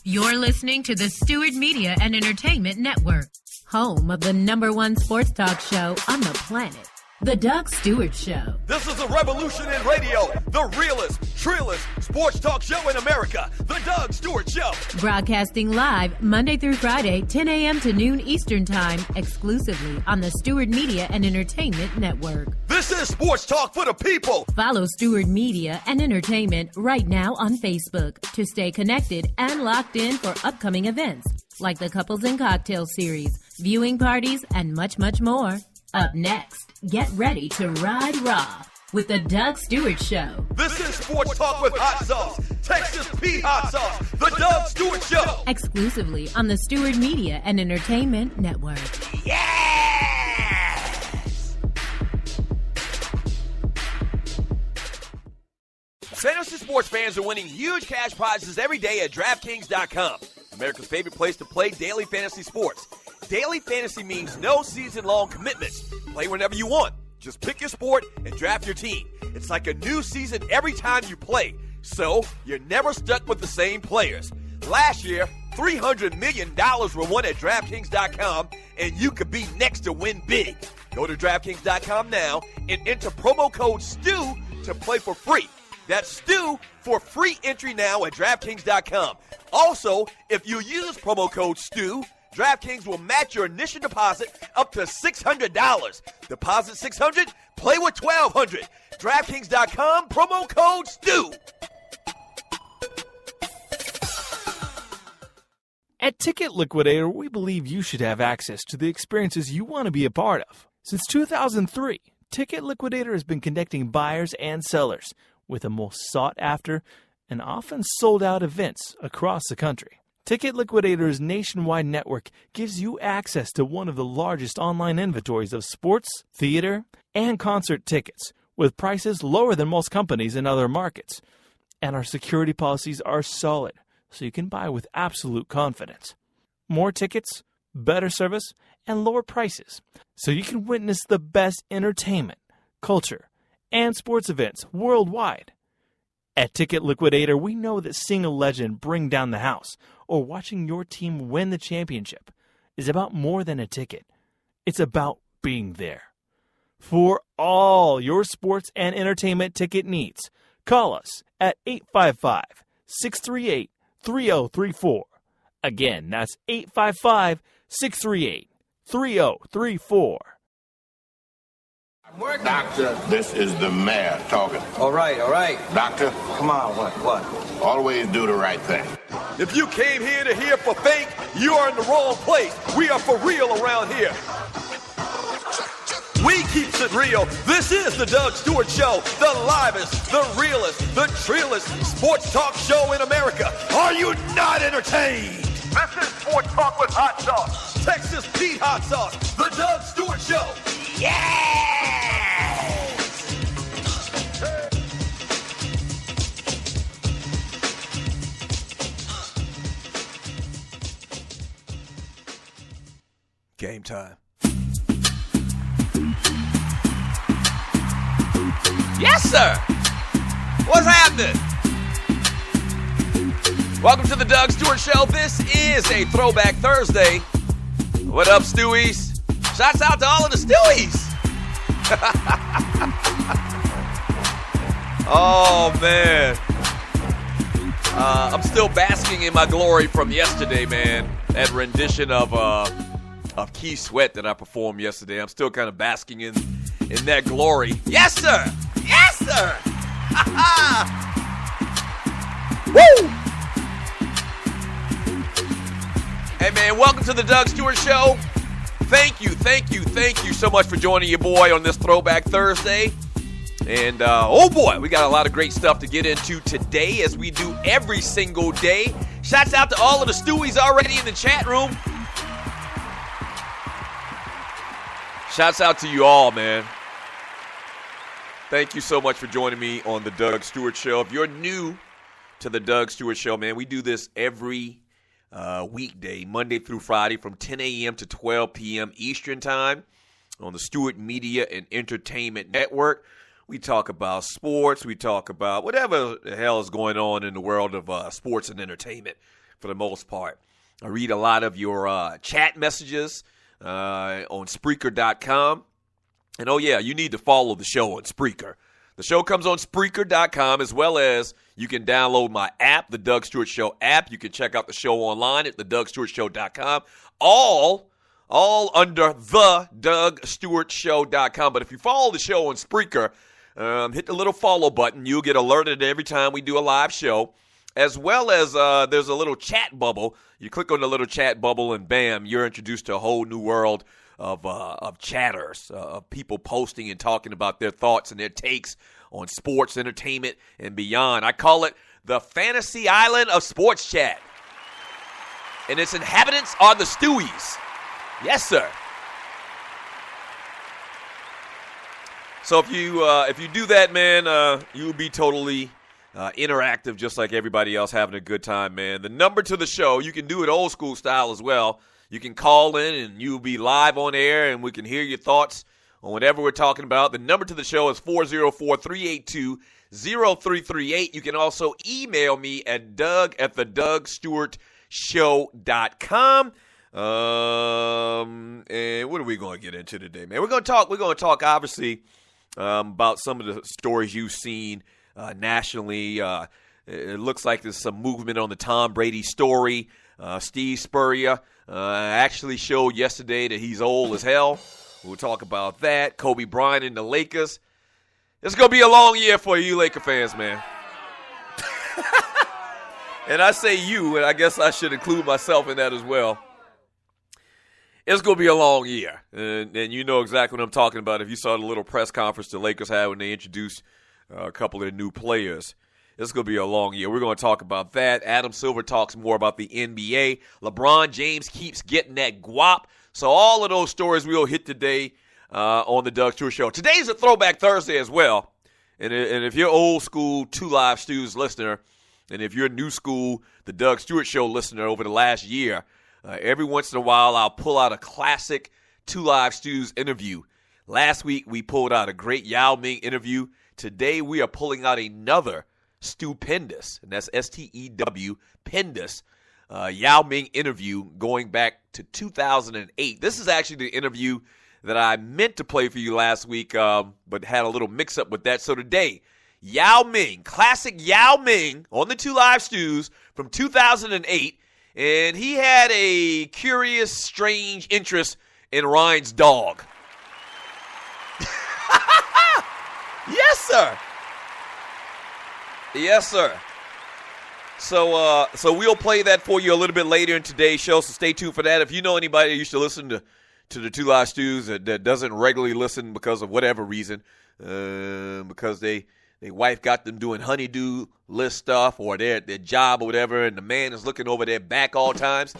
You're listening to the Stewart Media and Entertainment Network, home of the #1 sports talk show on the planet, The Doug Stewart Show. This is a revolution in radio, the realest, trillest sports talk show in America, The Doug Stewart Show. Broadcasting live Monday through Friday, 10 a.m. to noon Eastern Time, exclusively on the Stewart Media and Entertainment Network. This is sports talk for the people. Follow Stewart Media and Entertainment right now on Facebook to stay connected and locked in for upcoming events like the Couples and Cocktail Series, viewing parties, and much, much more. Up next, get ready to ride raw with the Doug Stewart Show. This is sports talk with hot sauce, Texas Pete hot sauce, the Doug Stewart Show. Exclusively on the Stewart Media and Entertainment Network. Yes! Fantasy sports fans are winning huge cash prizes every day at DraftKings.com, America's favorite place to play daily fantasy sports. Daily fantasy means no season-long commitments. Play whenever you want. Just pick your sport and draft your team. It's like a new season every time you play, so you're never stuck with the same players. Last year, $300 million were won at DraftKings.com, and you could be next to win big. Go to DraftKings.com now and enter promo code STEW to play for free. That's STEW for free entry now at DraftKings.com. Also, if you use promo code STEW, DraftKings will match your initial deposit up to $600. Deposit $600, play with $1,200. DraftKings.com, promo code STEW. At Ticket Liquidator, we believe you should have access to the experiences you want to be a part of. Since 2003, Ticket Liquidator has been connecting buyers and sellers with the most sought-after and often sold-out events across the country. Ticket Liquidator's nationwide network gives you access to one of the largest online inventories of sports, theater, and concert tickets, with prices lower than most companies in other markets. And our security policies are solid, so you can buy with absolute confidence. More tickets, better service, and lower prices, so you can witness the best entertainment, culture, and sports events worldwide. At Ticket Liquidator, we know that seeing a legend bring down the house or watching your team win the championship is about more than a ticket. It's about being there. For all your sports and entertainment ticket needs, call us at 855-638-3034. Again, that's 855-638-3034. Doctor, this is the mayor talking. All right. Doctor, Come on, what? always do the right thing. If you came here to hear for fake, you are in the wrong place. We are for real around here. We keeps it real. This is the Doug Stewart Show, the livest, the realest, the trillest sports talk show in America. Are you not entertained? This is Sports Talk with Hot Sauce, Texas Pete Hot Sauce, the Doug Stewart Show. Yes! Game time. Yes, sir. What's happening? Welcome to the Doug Stewart Show. This is a Throwback Thursday. What up, Stewies? Shouts out to all of the Stewies. Oh, man. I'm still basking in my glory from yesterday, man. That rendition of Key Sweat that I performed yesterday. I'm still kind of basking in that glory. Yes, sir. Yes, sir. Woo! Hey, man, welcome to the Doug Stewart Show. Thank you so much for joining your boy on this Throwback Thursday. And, oh boy, we got a lot of great stuff to get into today, as we do every single day. Shouts out to all of the Stewies already in the chat room. Shouts out to you all, man. Thank you so much for joining me on the Doug Stewart Show. If you're new to the Doug Stewart Show, man, we do this every weekday, Monday through Friday, from 10 a.m. to 12 p.m. Eastern Time on the Stewart Media and Entertainment Network. We talk about sports. We talk about whatever the hell is going on in the world of sports and entertainment. for the most part. I read a lot of your chat messages on Spreaker.com. And, oh, yeah, you need to follow the show on Spreaker. The show comes on Spreaker.com, as well as you can download my app, the Doug Stewart Show app. You can check out the show online at thedougstewartshow.com. All under thedougstewartshow.com. But if you follow the show on Spreaker, hit the little follow button. You'll get alerted every time we do a live show, as well as there's a little chat bubble. You click on the little chat bubble, and bam, you're introduced to a whole new world of chatters, of people posting and talking about their thoughts and their takes on sports, entertainment, and beyond. I call it the fantasy island of sports chat. And its inhabitants are the Stewies. Yes, sir. So if you do that, man, you'll be totally interactive, just like everybody else, having a good time, man. The number to the show, you can do it old school style as well. You can call in and you'll be live on air and we can hear your thoughts on whatever we're talking about. The number to the show is 404-382-0338. You can also email me at doug@thedougstewartshow.com. And what are we going to get into today, man? We're going to talk obviously about some of the stories you've seen nationally. It looks like there's some movement on the Tom Brady story. Steve Spurrier actually showed yesterday that he's old as hell. We'll talk about that. Kobe Bryant and the Lakers. It's going to be a long year for you Laker fans, man. And I say you, and I guess I should include myself in that as well. It's going to be a long year. And you know exactly what I'm talking about if you saw the little press conference the Lakers had when they introduced a couple of new players. It's going to be a long year. We're going to talk about that. Adam Silver talks more about the NBA. LeBron James keeps getting that guap. So all of those stories we'll hit today on the Doug Stewart Show. Today's a Throwback Thursday as well. And if you're old school Two Live Stews listener, and if you're new school the Doug Stewart Show listener over the last year, every once in a while I'll pull out a classic Two Live Stews interview. Last week we pulled out a great Yao Ming interview. Today we are pulling out another stupendous, and that's stewpendous, Yao Ming interview going back to 2008. This is actually the interview that I meant to play for you last week, but had a little mix-up with that. So today, Yao Ming, classic Yao Ming on the Two Live Stews from 2008, and he had a curious, strange interest in Ryan's dog. Yes, sir. Yes, sir. So we'll play that for you a little bit later in today's show, so stay tuned for that. If you know anybody that used to listen to the Two Live Stews that doesn't regularly listen because of whatever reason, because their wife got them doing honeydew list stuff or their job or whatever, and the man is looking over their back all times,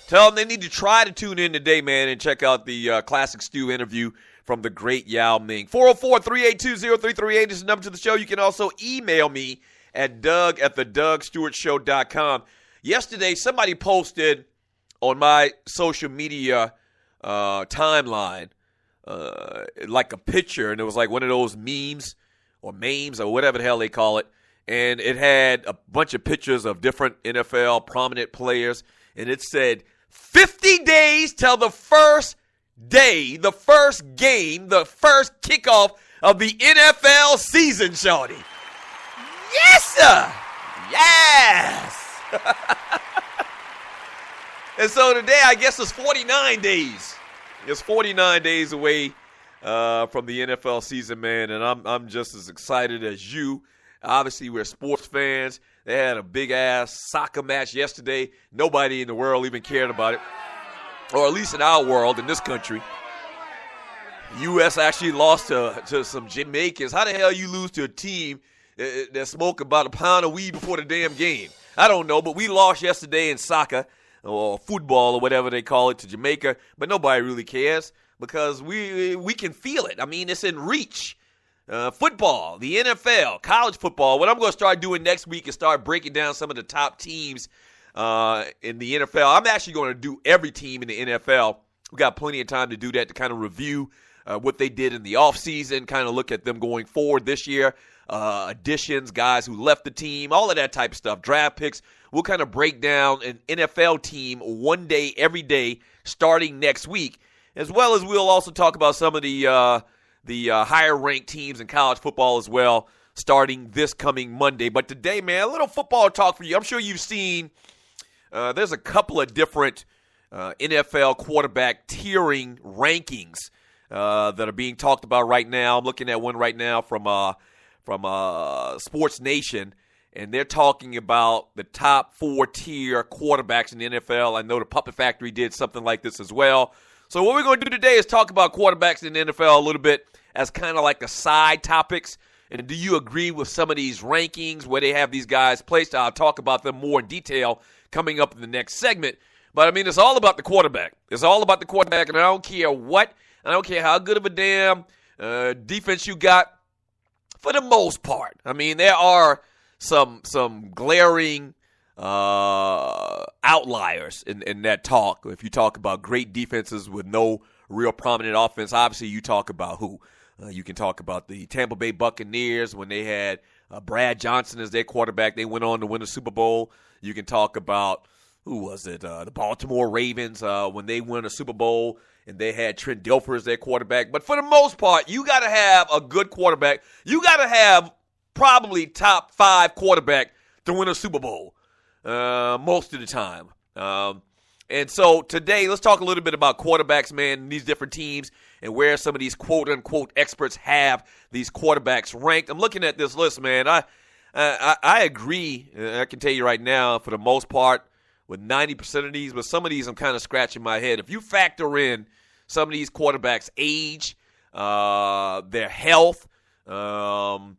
tell them they need to try to tune in today, man, and check out the Classic Stew interview from the great Yao Ming. 404-382-0338 is the number to the show. You can also email me at doug@thedougstewartshow.com. Yesterday, somebody posted on my social media timeline like a picture, and it was like one of those memes or whatever the hell they call it, and it had a bunch of pictures of different NFL prominent players, and it said 50 days till the first day, the first game, the first kickoff of the NFL season, shorty. Yes, sir. Yes. And so today, I guess it's 49 days. It's 49 days away from the NFL season, man, and I'm just as excited as you. Obviously, we're sports fans. They had a big-ass soccer match yesterday. Nobody in the world even cared about it, or at least in our world, in this country. U.S. actually lost to some Jamaicans. How the hell you lose to a team that smoke about a pound of weed before the damn game? I don't know, but we lost yesterday in soccer or football or whatever they call it to Jamaica, but nobody really cares because we can feel it. I mean, it's in reach. Football, the NFL, college football. What I'm going to start doing next week is start breaking down some of the top teams in the NFL. I'm actually going to do every team in the NFL. We got plenty of time to do that, to kind of review what they did in the offseason, kind of look at them going forward this year. additions, guys who left the team, all of that type of stuff, draft picks. We'll kind of break down an NFL team one day, every day, starting next week, as well as we'll also talk about some of the higher-ranked teams in college football as well, starting this coming Monday. But today, man, a little football talk for you. I'm sure you've seen there's a couple of different NFL quarterback tiering rankings that are being talked about right now. I'm looking at one right now from Sports Nation, and they're talking about the top 4-tier quarterbacks in the NFL. I know the Puppet Factory did something like this as well. So what we're going to do today is talk about quarterbacks in the NFL a little bit as kind of like the side topics. And do you agree with some of these rankings where they have these guys placed? I'll talk about them more in detail coming up in the next segment. But, I mean, it's all about the quarterback. It's all about the quarterback, and I don't care what. I don't care how good of a damn defense you got for the most part. I mean, there are some glaring outliers in that talk. If you talk about great defenses with no real prominent offense, obviously you talk about who? You can talk about the Tampa Bay Buccaneers when they had Brad Johnson as their quarterback. They went on to win the Super Bowl. You can talk about, who was it? The Baltimore Ravens when they won a Super Bowl and they had Trent Dilfer as their quarterback. But for the most part, you got to have a good quarterback. You got to have probably top 5 quarterback to win a Super Bowl most of the time. And so today, let's talk a little bit about quarterbacks, man, and these different teams and where some of these quote-unquote experts have these quarterbacks ranked. I'm looking at this list, man. I agree. I can tell you right now, for the most part, with 90% of these, but some of these I'm kind of scratching my head. If you factor in some of these quarterbacks' age, their health, and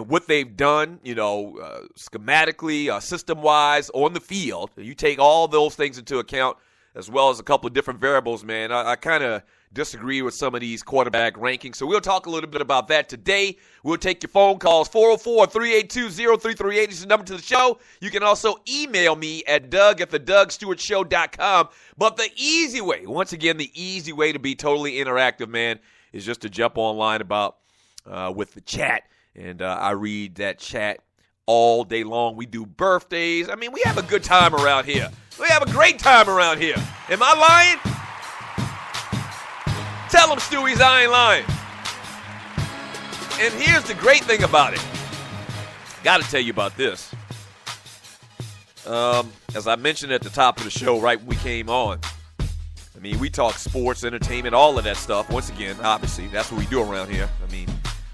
what they've done, schematically, system-wise, on the field, you take all those things into account, as well as a couple of different variables, man. I kind of disagree with some of these quarterback rankings. So we'll talk a little bit about that today. We'll take your phone calls. 404-382-0338 is the number to the show. You can also email me at doug@thedougstewartshow.com. But the easy way, once again, the easy way to be totally interactive, man, is just to jump online with the chat. And I read that chat all day long. We do birthdays. I mean, we have a good time around here. We have a great time around here. Am I lying? Tell them, Stewies, I ain't lying. And here's the great thing about it. Got to tell you about this. As I mentioned at the top of the show right when we came on, I mean, we talk sports, entertainment, all of that stuff. Once again, obviously, that's what we do around here. I mean,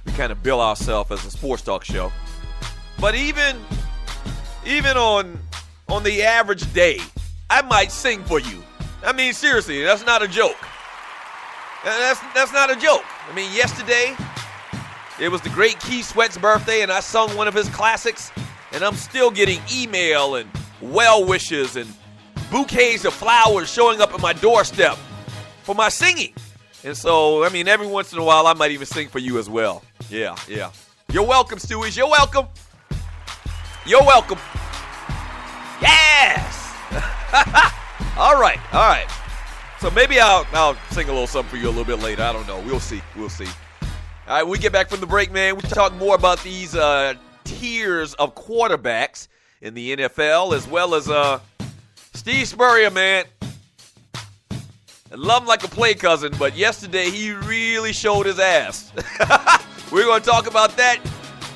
we kind of bill ourselves as a sports talk show. But even on the average day, I might sing for you. I mean, seriously, that's not a joke. That's not a joke. I mean, yesterday, it was the great Keith Sweat's birthday, and I sung one of his classics, and I'm still getting email and well wishes and bouquets of flowers showing up at my doorstep for my singing. And so, I mean, every once in a while, I might even sing for you as well. Yeah. You're welcome, Stewies. You're welcome. You're welcome. Yes! All right. So maybe I'll sing a little something for you a little bit later. I don't know. We'll see. All right, when we get back from the break, man, we talk more about these tiers of quarterbacks in the NFL, as well as Steve Spurrier, man. I love him like a play cousin, but yesterday he really showed his ass. We're going to talk about that.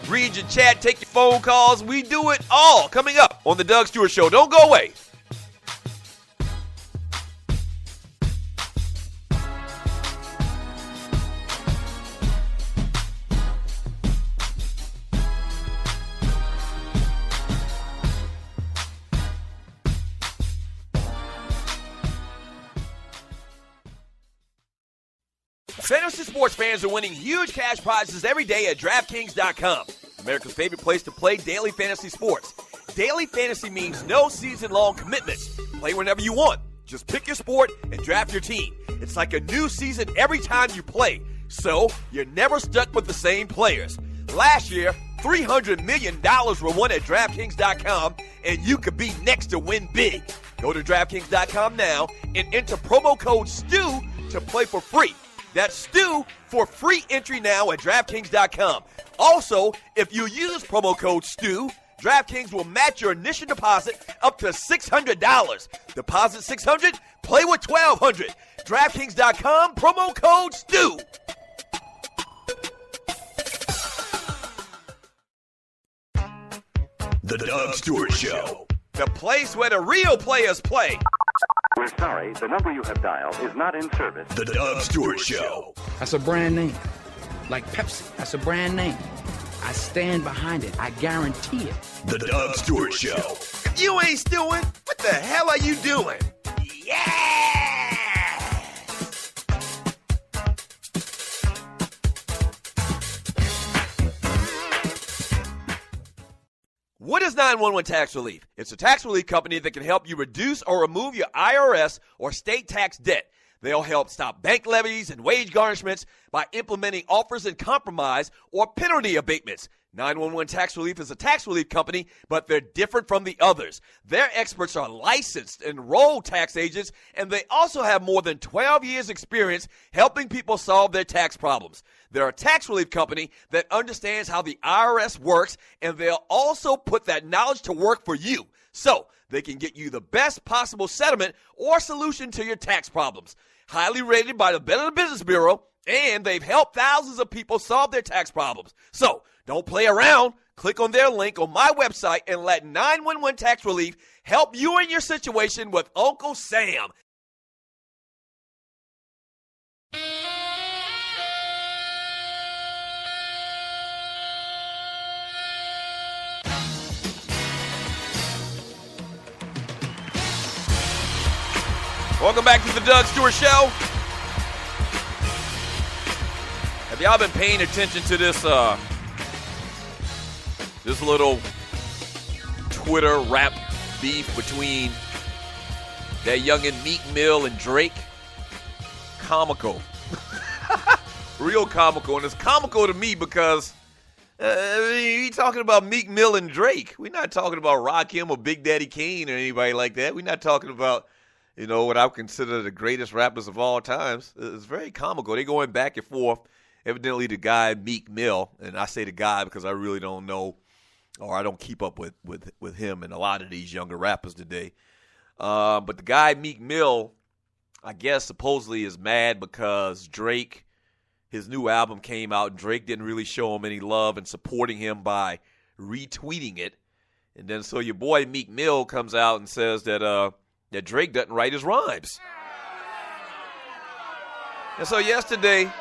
Read your chat, take your phone calls. We do it all coming up on the Doug Stewart Show. Don't go away. Fantasy sports fans are winning huge cash prizes every day at DraftKings.com. America's favorite place to play daily fantasy sports. Daily fantasy means no season-long commitments. Play whenever you want. Just pick your sport and draft your team. It's like a new season every time you play, so you're never stuck with the same players. Last year, $300 million were won at DraftKings.com, and you could be next to win big. Go to DraftKings.com now and enter promo code STEW to play for free. That's Stu for free entry now at DraftKings.com. Also, if you use promo code Stu, DraftKings will match your initial deposit up to $600. Deposit $600, play with $1,200. DraftKings.com, promo code Stu. The Doug Stewart Show. The place where the real players play. We're sorry, the number you have dialed is not in service. The Doug Stewart Show. That's a brand name. Like Pepsi, that's a brand name. I stand behind it. I guarantee it. The Doug Stewart Show. If you ain't stewing, what the hell are you doing? Yeah! What is 911 Tax Relief? It's a tax relief company that can help you reduce or remove your IRS or state tax debt. They'll help stop bank levies and wage garnishments by implementing offers and compromise or penalty abatements. 911 Tax Relief is a tax relief company, but they're different from the others. Their experts are licensed, enrolled tax agents, and they also have more than 12 years' experience helping people solve their tax problems. They're a tax relief company that understands how the IRS works, and they'll also put that knowledge to work for you, so they can get you the best possible settlement or solution to your tax problems. Highly rated by the Better Business Bureau, and they've helped thousands of people solve their tax problems. So, don't play around. Click on their link on my website and let 911 Tax Relief help you in your situation with Uncle Sam. Welcome back to the Doug Stewart Show. Have y'all been paying attention to this this little Twitter rap beef between that youngin' Meek Mill and Drake? Comical. Real comical. And it's comical to me because we talking about Meek Mill and Drake. We're not talking about Rakim or Big Daddy Kane or anybody like that. We're not talking about, you know, what I would consider the greatest rappers of all times. It's very comical. They're going back and forth. Evidently, the guy, Meek Mill, and I say the guy because I really don't know, or I don't keep up with him and a lot of these younger rappers today. But the guy, Meek Mill, I guess supposedly is mad because Drake, his new album came out, and Drake didn't really show him any love and supporting him by retweeting it. And then so your boy, Meek Mill, comes out and says that Drake doesn't write his rhymes. And so yesterday,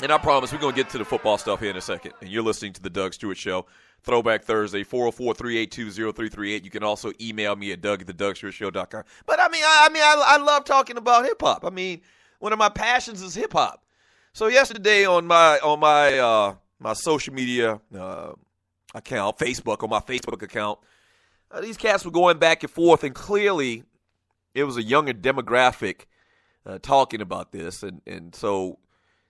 and I promise we're going to get to the football stuff here in a second. And you're listening to the Doug Stewart Show, Throwback Thursday, 404-382-0338. You can also email me at doug@thedougstewartshow.com. But I love talking about hip hop. I mean, one of my passions is hip hop. So yesterday on my social media account, Facebook, on my Facebook account, these cats were going back and forth, and clearly it was a younger demographic talking about this, and so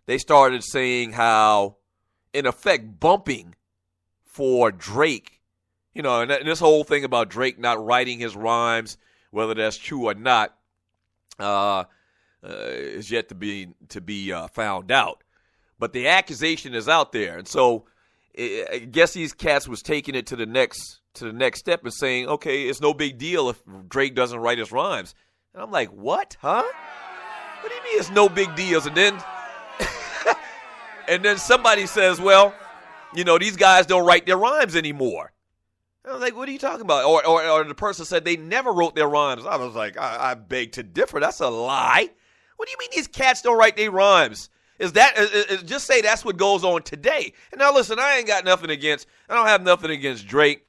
they started saying how, in effect, bumping for Drake, you know, and this whole thing about Drake not writing his rhymes, whether that's true or not, is yet to be found out. But the accusation is out there, and so I guess these cats was taking it to the next step and saying, okay, it's no big deal if Drake doesn't write his rhymes. And I'm like, what, huh? What do you mean it's no big deal? And then and then somebody says, well, you know, these guys don't write their rhymes anymore. And I was like, what are you talking about? Or the person said they never wrote their rhymes. I was like, I beg to differ. That's a lie. What do you mean these cats don't write their rhymes? Just say that's what goes on today. And now listen, I don't have nothing against Drake.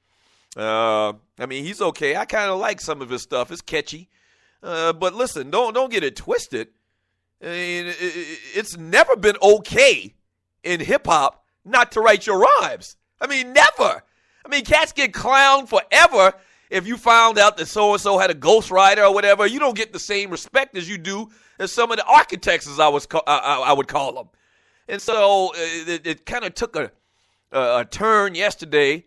I mean, he's okay. I kind of like some of his stuff. It's catchy. But listen, don't get it twisted. I mean, it's never been okay in hip-hop not to write your rhymes. I mean, never. I mean, cats get clowned forever if you found out that so-and-so had a ghostwriter or whatever. You don't get the same respect as you do as some of the architects, as I would call them. And so it kind of took a turn yesterday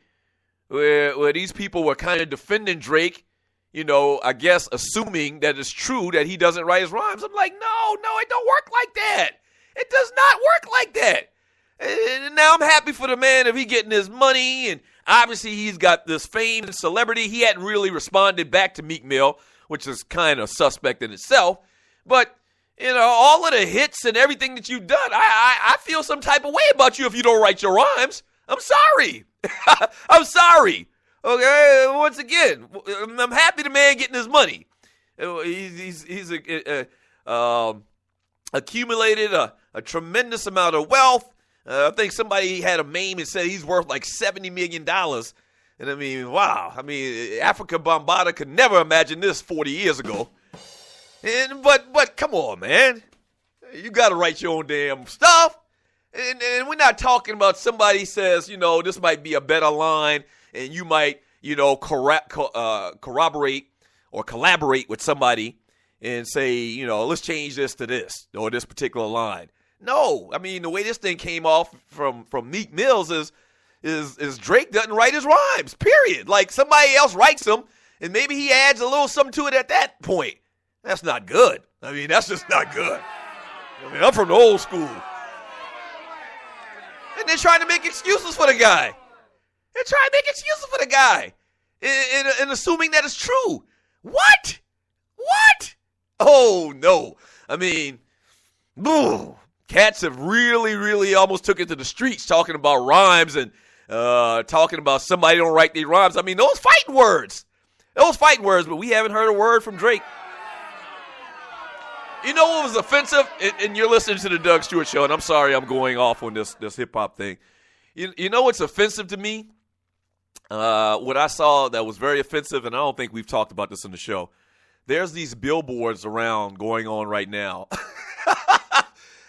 where these people were kind of defending Drake, you know, I guess assuming that it's true that he doesn't write his rhymes. I'm like, no, it don't work like that. It does not work like that. And now I'm happy for the man if he getting his money, and obviously he's got this fame and celebrity. He hadn't really responded back to Meek Mill, which is kind of suspect in itself. But, all of the hits and everything that you've done, I feel some type of way about you if you don't write your rhymes. I'm sorry. I'm sorry. Okay, once again, I'm happy the man getting his money. He's accumulated a tremendous amount of wealth. I think somebody had a meme and said he's worth like $70 million. And I mean, wow. I mean, Africa Bambaataa could never imagine this 40 years ago. But come on, man. You got to write your own damn stuff. And we're not talking about somebody says, this might be a better line, and you might, corroborate or collaborate with somebody and say, let's change this to this or this particular line. No, I mean, the way this thing came off from Meek Mills is Drake doesn't write his rhymes, period. Like somebody else writes them, and maybe he adds a little something to it at that point. That's not good. I mean, that's just not good. I mean, I'm from the old school. And they're trying to make excuses for the guy. And assuming that it's true. What? Oh, no. I mean, cats have really, really almost took it to the streets talking about rhymes and talking about somebody don't write these rhymes. I mean, those fighting words, but we haven't heard a word from Drake. You know what was offensive? And you're listening to the Doug Stewart Show, and I'm sorry I'm going off on this hip-hop thing. You know what's offensive to me? What I saw that was very offensive, and I don't think we've talked about this on the show. There's these billboards around going on right now.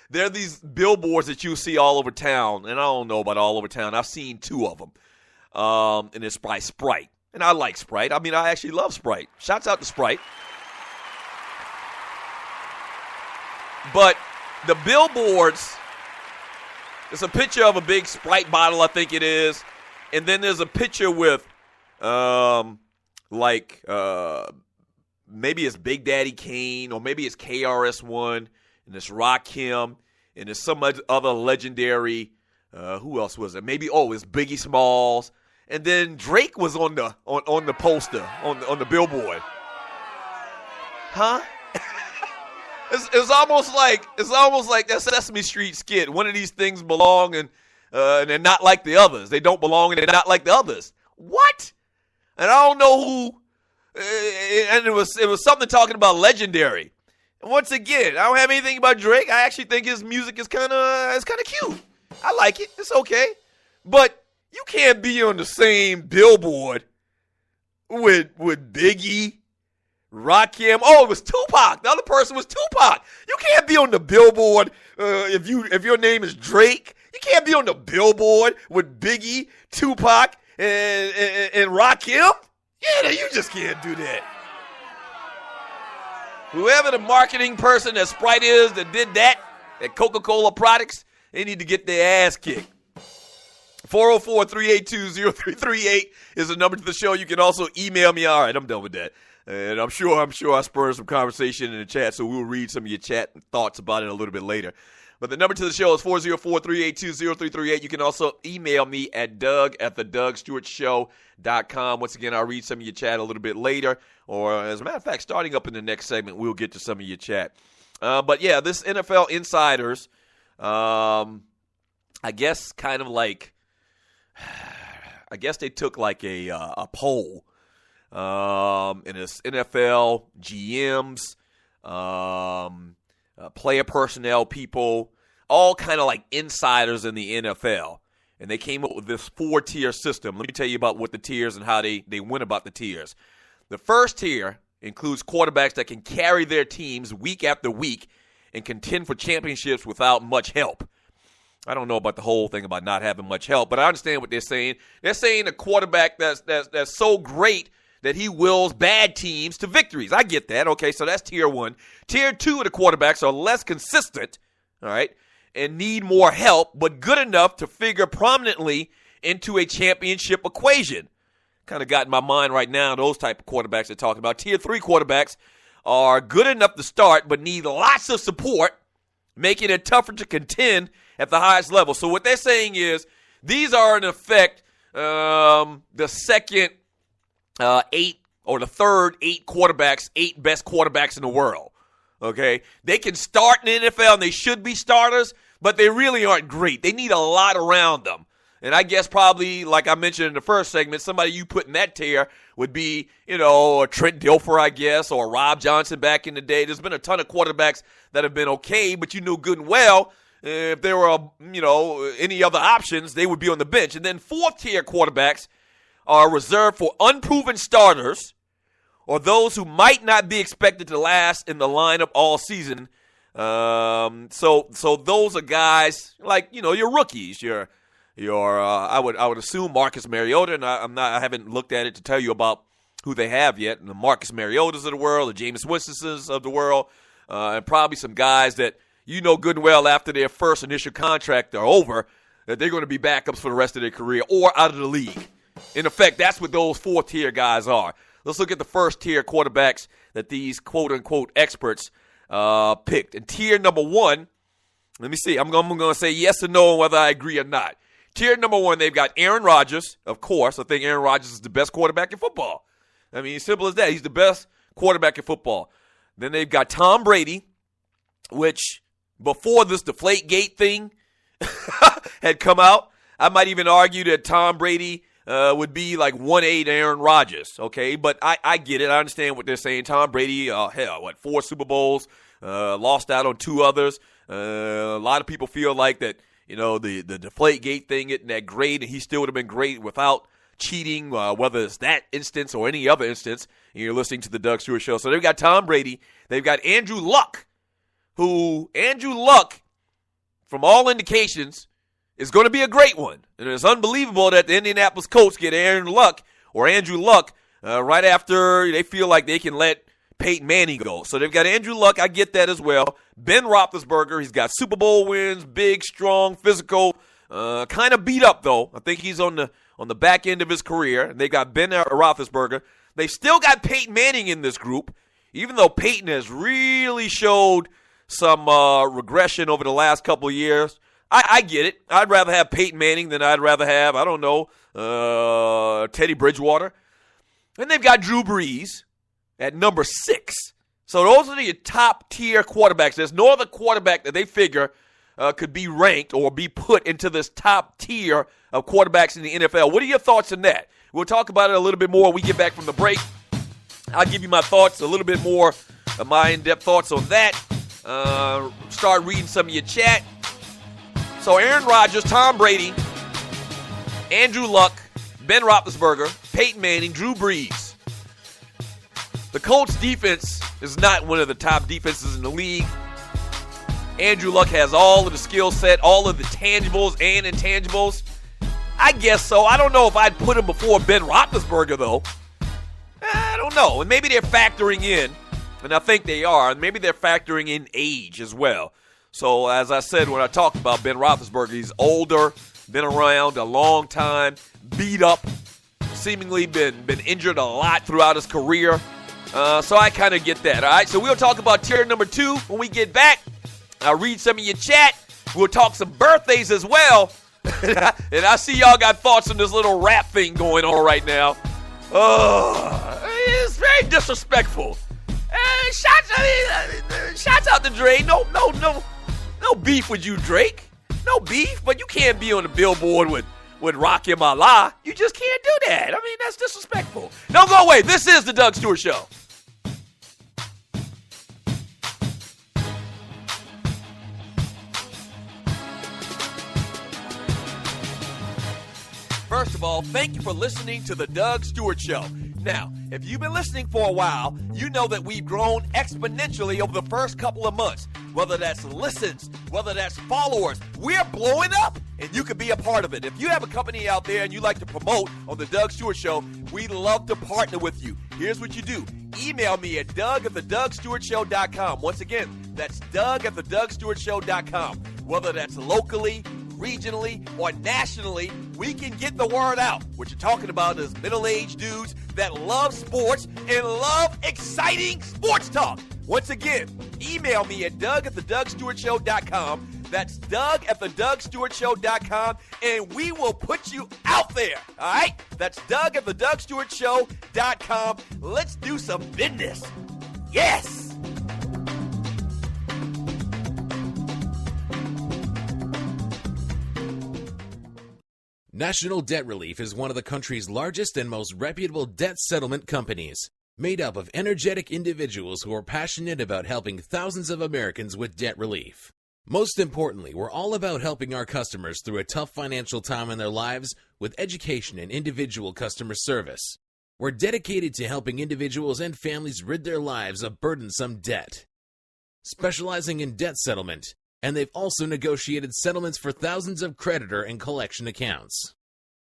There are these billboards that you see all over town, and I don't know about all over town. I've seen 2 of them, and it's by Sprite. And I like Sprite. I mean, I actually love Sprite. Shouts out to Sprite. But the billboards, it's a picture of a big Sprite bottle, I think it is. And then there's a picture with, maybe it's Big Daddy Kane, or maybe it's KRS-One, and it's Rakim, and there's some other legendary, who else was it? Maybe, it's Biggie Smalls. And then Drake was on the poster, on the billboard. Huh? It's almost like that Sesame Street skit. One of these things belong and they're not like the others. They don't belong and they're not like the others. What? And I don't know who. And it was something talking about legendary. And once again, I don't have anything about Drake. I actually think his music is kind of cute. I like it. It's okay. But you can't be on the same billboard with Biggie, Rakim. Oh, it was Tupac. The other person was Tupac. You can't be on the billboard if your name is Drake. You can't be on the billboard with Biggie, Tupac, and Rakim. Yeah, you just can't do that. Whoever the marketing person that Sprite is that did that, at Coca-Cola products, they need to get their ass kicked. 404-382-0338 is the number to the show. You can also email me. All right, I'm done with that. And I'm sure I spurred some conversation in the chat, so we'll read some of your chat and thoughts about it a little bit later. But the number to the show is 404-382-0338. You can also email me at doug@thedougstewartshow.com. Once again, I'll read some of your chat a little bit later. Or, as a matter of fact, starting up in the next segment, we'll get to some of your chat. But, yeah, this NFL Insiders, I guess kind of like – I guess they took like a poll. And it's NFL, GMs, player personnel people, all kind of like insiders in the NFL. And they came up with this 4-tier system. Let me tell you about what the tiers and how they went about the tiers. The first tier includes quarterbacks that can carry their teams week after week and contend for championships without much help. I don't know about the whole thing about not having much help, but I understand what they're saying. They're saying a quarterback that's so great that he wills bad teams to victories. I get that. Okay, so that's tier 1. Tier 2 of the quarterbacks are less consistent, all right, and need more help, but good enough to figure prominently into a championship equation. Kind of got in my mind right now those type of quarterbacks they're talking about. Tier 3 quarterbacks are good enough to start, but need lots of support making it tougher to contend at the highest level. So what they're saying is these are, in effect, the second 8 or the third 8 quarterbacks, 8 best quarterbacks in the world. Okay? They can start in the NFL, and they should be starters, but they really aren't great. They need a lot around them. And I guess probably, like I mentioned in the first segment, somebody you put in that tier would be, a Trent Dilfer, I guess, or Rob Johnson back in the day. There's been a ton of quarterbacks that have been okay, but you knew good and well if there were, any other options, they would be on the bench. And then fourth-tier quarterbacks are reserved for unproven starters or those who might not be expected to last in the lineup all season. So those are guys like, your rookies, I would assume Marcus Mariota, and I haven't looked at it to tell you about who they have yet. And the Marcus Mariotas of the world, the Jameis Winstons of the world, and probably some guys that good and well after their first initial contract are over, that they're going to be backups for the rest of their career or out of the league. In effect, that's what those fourth-tier guys are. Let's look at the first-tier quarterbacks that these quote-unquote experts picked. And tier number 1, let me see. I'm going to say yes or no on whether I agree or not. Tier number 1, they've got Aaron Rodgers, of course. I think Aaron Rodgers is the best quarterback in football. I mean, simple as that. He's the best quarterback in football. Then they've got Tom Brady, which before this Deflategate thing had come out, I might even argue that Tom Brady would be like 1A Aaron Rodgers, okay? But I get it. I understand what they're saying. Tom Brady, 4 Super Bowls, lost out on 2 others. A lot of people feel like that, the Deflategate thing isn't that great, and he still would have been great without cheating, whether it's that instance or any other instance. And you're listening to the Doug Stewart Show. So they've got Tom Brady. They've got Andrew Luck, from all indications, is going to be a great one. And it's unbelievable that the Indianapolis Colts get Andrew Luck right after they feel like they can let Peyton Manning go. So they've got Andrew Luck. I get that as well. Ben Roethlisberger, he's got Super Bowl wins, big, strong, physical, kind of beat up, though. I think he's on the back end of his career. And they got Ben Roethlisberger. They've still got Peyton Manning in this group, even though Peyton has really showed some regression over the last couple of years. I get it. I'd rather have Peyton Manning than I'd rather have, Teddy Bridgewater. And they've got Drew Brees at number 6. So those are the top-tier quarterbacks. There's no other quarterback that they figure could be ranked or be put into this top tier of quarterbacks in the NFL. What are your thoughts on that? We'll talk about it a little bit more when we get back from the break. I'll give you my thoughts, a little bit more of my in-depth thoughts on that. Start reading some of your chat. So Aaron Rodgers, Tom Brady, Andrew Luck, Ben Roethlisberger, Peyton Manning, Drew Brees. The Colts defense is not one of the top defenses in the league. Andrew Luck has all of the skill set, all of the tangibles and intangibles. I guess so. I don't know if I'd put him before Ben Roethlisberger, though. I don't know. And maybe they're factoring in, and I think they are, and maybe they're factoring in age as well. So, as I said when I talked about Ben Roethlisberger, he's older, been around a long time, beat up, seemingly been injured a lot throughout his career. So I kind of get that, all right? So we'll talk about tier number 2 when we get back. I'll read some of your chat. We'll talk some birthdays as well. And I see y'all got thoughts on this little rap thing going on right now. It's very disrespectful. Shouts out to Dre. No beef with you, Drake. No beef, but you can't be on the billboard with Rakim Allah. You just can't do that. I mean, that's disrespectful. Don't go away. This is the Doug Stewart Show. First of all, thank you for listening to the Doug Stewart Show. Now, if you've been listening for a while, you know that we've grown exponentially over the first couple of months. Whether that's listens, whether that's followers, we're blowing up, and you could be a part of it. If you have a company out there and you like to promote on the Doug Stewart Show, we'd love to partner with you. Here's what you do. Email me at doug@thedougstewartshow.com. Once again, that's doug@thedougstewartshow.com. Whether that's locally, regionally, or nationally, we can get the word out. What you're talking about is middle-aged dudes that love sports and love exciting sports talk. Once again, email me at doug@thedougstewartshow.com. That's doug@thedougstewartshow.com, and we will put you out there, all right? That's doug@thedougstewartshow.com. Let's do some business. Yes! National Debt Relief is one of the country's largest and most reputable debt settlement companies, made up of energetic individuals who are passionate about helping thousands of Americans with debt relief. Most importantly, we're all about helping our customers through a tough financial time in their lives with education and individual customer service. We're dedicated to helping individuals and families rid their lives of burdensome debt. Specializing in debt settlement, and they've also negotiated settlements for thousands of creditor and collection accounts.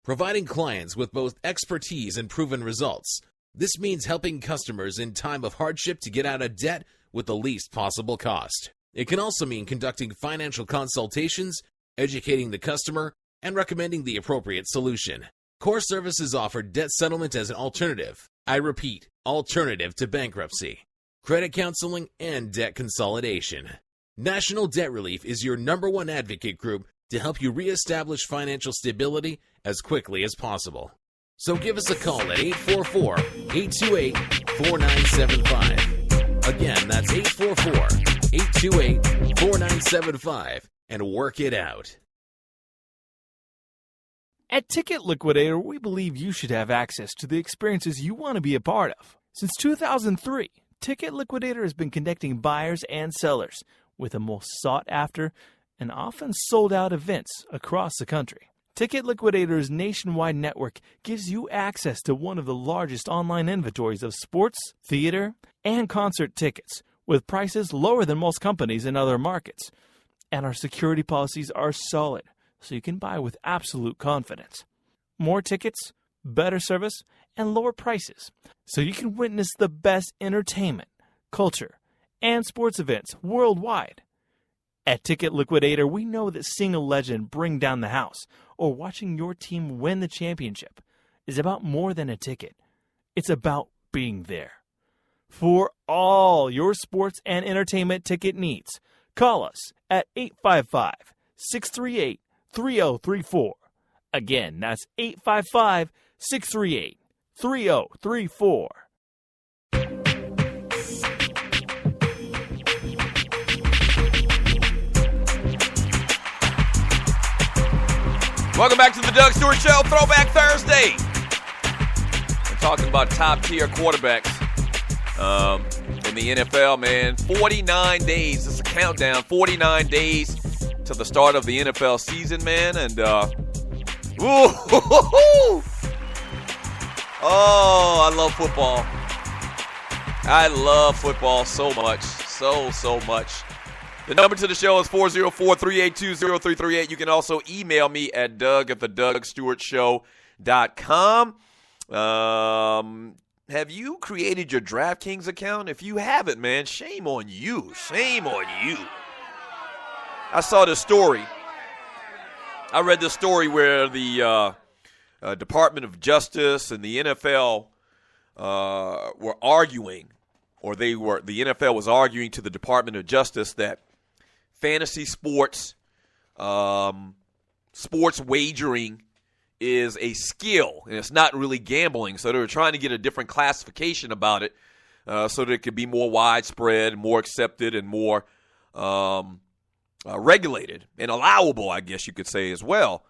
Providing clients with both expertise and proven results, this means helping customers in time of hardship to get out of debt with the least possible cost. It can also mean conducting financial consultations, educating the customer, and recommending the appropriate solution. Core Services offer debt settlement as an alternative. I repeat, alternative to bankruptcy, credit counseling, and debt consolidation. National Debt Relief is your #1 advocate group to help you reestablish financial stability as quickly as possible. So give us a call at 844-828-4975. Again, that's 844-828-4975, and work it out. At Ticket Liquidator, we believe you should have access to the experiences you want to be a part of. Since 2003, Ticket Liquidator has been connecting buyers and sellers with the most sought-after and often sold-out events across the country. Ticket Liquidator's nationwide network gives you access to one of the largest online inventories of sports, theater, and concert tickets, with prices lower than most companies in other markets. And our security policies are solid, so you can buy with absolute confidence. More tickets, better service, and lower prices, so you can witness the best entertainment, culture, and sports events worldwide. At Ticket Liquidator, we know that seeing a legend bring down the house or watching your team win the championship is about more than a ticket. It's about being there. For all your sports and entertainment ticket needs, call us at 855-638-3034. Again, that's 855-638-3034. Welcome back to the Doug Stewart Show, Throwback Thursday. We're talking about top-tier quarterbacks in the NFL, man. 49 days. It's a countdown. 49 days to the start of the NFL season, man. And, I love football. I love football so much. So much. The number to the show is 404-382-0338. You can also email me at doug@thedougstewartshow.com. Have you created your DraftKings account? If you haven't, man, shame on you. Shame on you. I saw this story. I read this story where the Department of Justice and the NFL were arguing, or the NFL was arguing to the Department of Justice that fantasy sports, sports wagering is a skill, and it's not really gambling. So they were trying to get a different classification about it so that it could be more widespread, more accepted, and more regulated and allowable, I guess you could say, as well.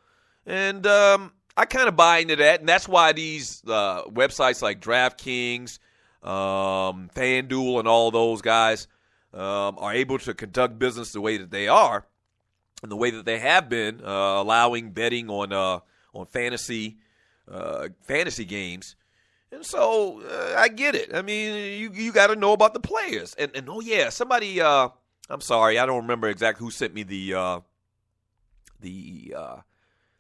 And I kind of buy into that, and that's why these websites like DraftKings, FanDuel, and all those guys are able to conduct business the way that they are and the way that they have been, allowing betting on fantasy games. And so I get it. I mean, you got to know about the players. And oh yeah, somebody. I'm sorry, I don't remember exactly who sent me the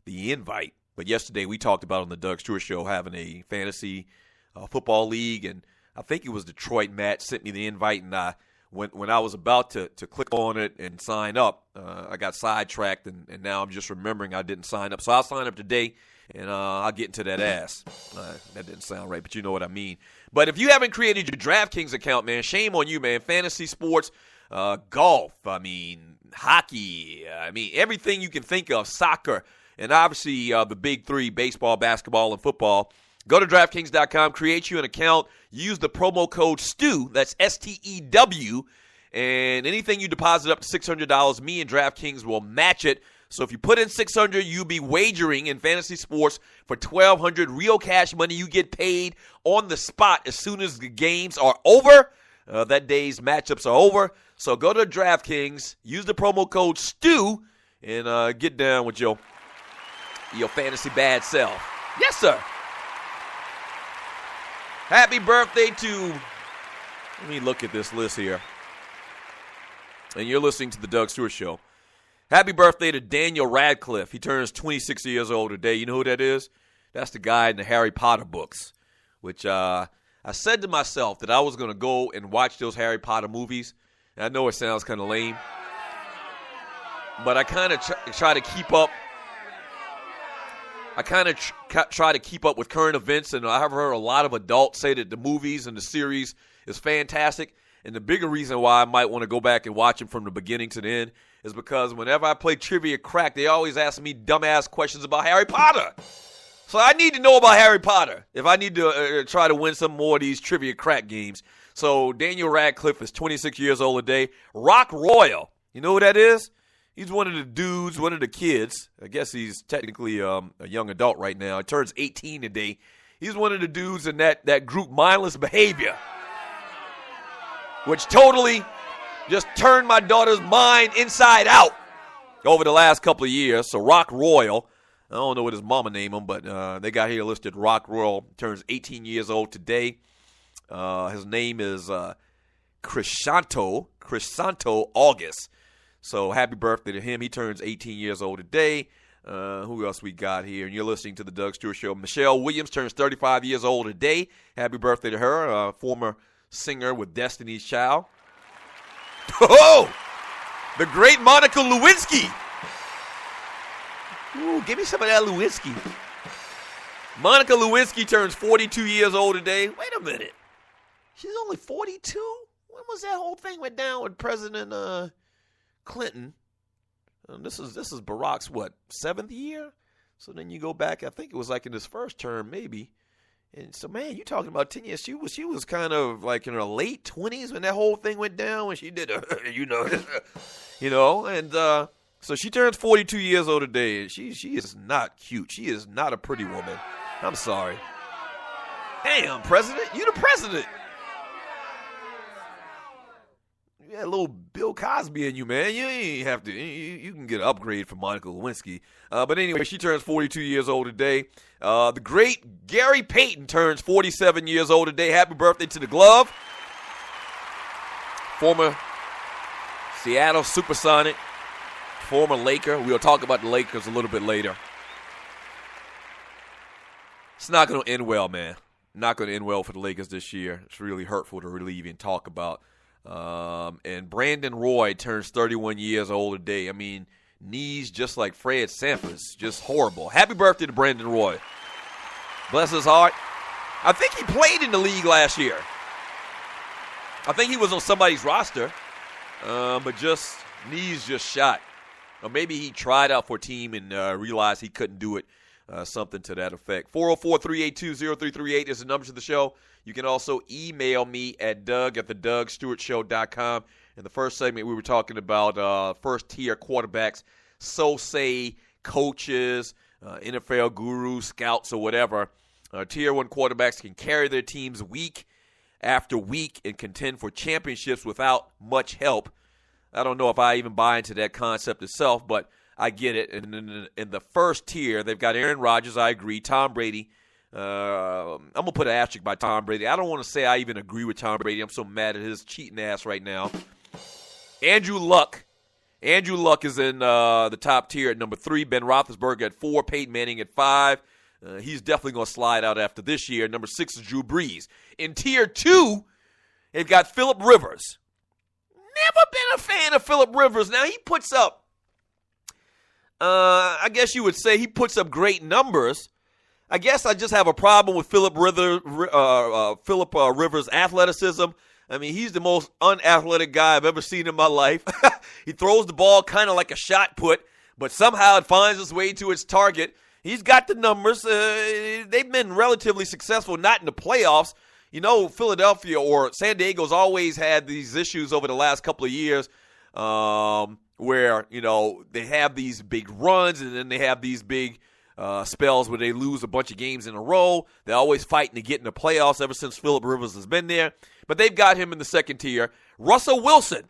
invite. But yesterday we talked about on the Doug Stewart Show having a fantasy football league, and I think it was Detroit. Matt sent me the invite, and when I was about to click on it and sign up, I got sidetracked, and now I'm just remembering I didn't sign up. So I'll sign up today, and I'll get into that ass. That didn't sound right, but you know what I mean. But if you haven't created your DraftKings account, man, shame on you, man. Fantasy sports, golf, hockey, everything you can think of, soccer, and obviously the big three, baseball, basketball, and football. Go to DraftKings.com, create you an account, use the promo code STEW, that's STEW, and anything you deposit up to $600, me and DraftKings will match it. So if you put in $600, you'll be wagering in fantasy sports for $1,200 real cash money. You get paid on the spot as soon as the games are over. That day's matchups are over. So go to DraftKings, use the promo code STEW, and get down with your fantasy bad self. Yes, sir. Happy birthday to, let me look at this list here. And you're listening to the Doug Stewart Show. Happy birthday to Daniel Radcliffe. He turns 26 years old today. You know who that is? That's the guy in the Harry Potter books, which I said to myself that I was going to go and watch those Harry Potter movies. And I know it sounds kind of lame, but I kind of try to keep up. I kind of try to keep up with current events, and I've heard a lot of adults say that the movies and the series is fantastic. And the bigger reason why I might want to go back and watch them from the beginning to the end is because whenever I play Trivia Crack, they always ask me dumbass questions about Harry Potter. So I need to know about Harry Potter if I need to try to win some more of these Trivia Crack games. So Daniel Radcliffe is 26 years old today. Rock Royal, you know who that is? He's one of the dudes, one of the kids. I guess he's technically a young adult right now. He turns 18 today. He's one of the dudes in that group Mindless Behavior, which totally just turned my daughter's mind inside out over the last couple of years. So Rock Royal, I don't know what his mama named him, but they got here listed Rock Royal, turns 18 years old today. His name is Crescento August. So happy birthday to him. He turns 18 years old today. Who else we got here? And you're listening to the Doug Stewart Show. Michelle Williams turns 35 years old today. Happy birthday to her, former singer with Destiny's Child. Oh, the great Monica Lewinsky. Ooh, give me some of that Lewinsky. Monica Lewinsky turns 42 years old today. Wait a minute. She's only 42? When was that whole thing went down with President Clinton? This is Barack's, seventh year? So then you go back, I think it was like in his first term, maybe. And so, man, you talking about 10 years. She was kind of like in her late 20s when that whole thing went down, when she did, and so she turns 42 years old today, and she is not cute. She is not a pretty woman. I'm sorry. Damn, President, you the president. You got a little Bill Cosby in you, man. You ain't have to. You can get an upgrade from Monica Lewinsky. But anyway, she turns 42 years old today. The great Gary Payton turns 47 years old today. Happy birthday to the Glove. Former Seattle Supersonic, former Laker. We'll talk about the Lakers a little bit later. It's not going to end well, man. Not going to end well for the Lakers this year. It's really hurtful to really even talk about. And Brandon Roy turns 31 years old today. I mean, knees just like Fred Sanford's, just horrible. Happy birthday to Brandon Roy. Bless his heart. I think he played in the league last year. I think he was on somebody's roster, but just knees just shot. Or maybe he tried out for a team and realized he couldn't do it. Something to that effect. 404-382-0338 is the number to the show. You can also email me at doug@thedougstewartshow.com. In the first segment, we were talking about first-tier quarterbacks, so say coaches, NFL gurus, scouts, or whatever. Tier 1 quarterbacks can carry their teams week after week and contend for championships without much help. I don't know if I even buy into that concept itself, but I get it. And in the first tier, they've got Aaron Rodgers, I agree, Tom Brady. I'm going to put an asterisk by Tom Brady. I don't want to say I even agree with Tom Brady. I'm so mad at his cheating ass right now. Andrew Luck. Andrew Luck is in the top tier at number 3. Ben Roethlisberger at 4. Peyton Manning at 5. He's definitely going to slide out after this year. Number 6 is Drew Brees. In tier 2, they've got Phillip Rivers. Never been a fan of Phillip Rivers. Now, he puts up, I guess you would say he puts up great numbers. I guess I just have a problem with Phillip Rivers' athleticism. I mean, he's the most unathletic guy I've ever seen in my life. He throws the ball kind of like a shot put, but somehow it finds its way to its target. He's got the numbers. They've been relatively successful, not in the playoffs. You know, Philadelphia or San Diego's always had these issues over the last couple of years where, you know, they have these big runs and then they have these big spells where they lose a bunch of games in a row. They're always fighting to get in the playoffs ever since Phillip Rivers has been there. But they've got him in the second tier. Russell Wilson.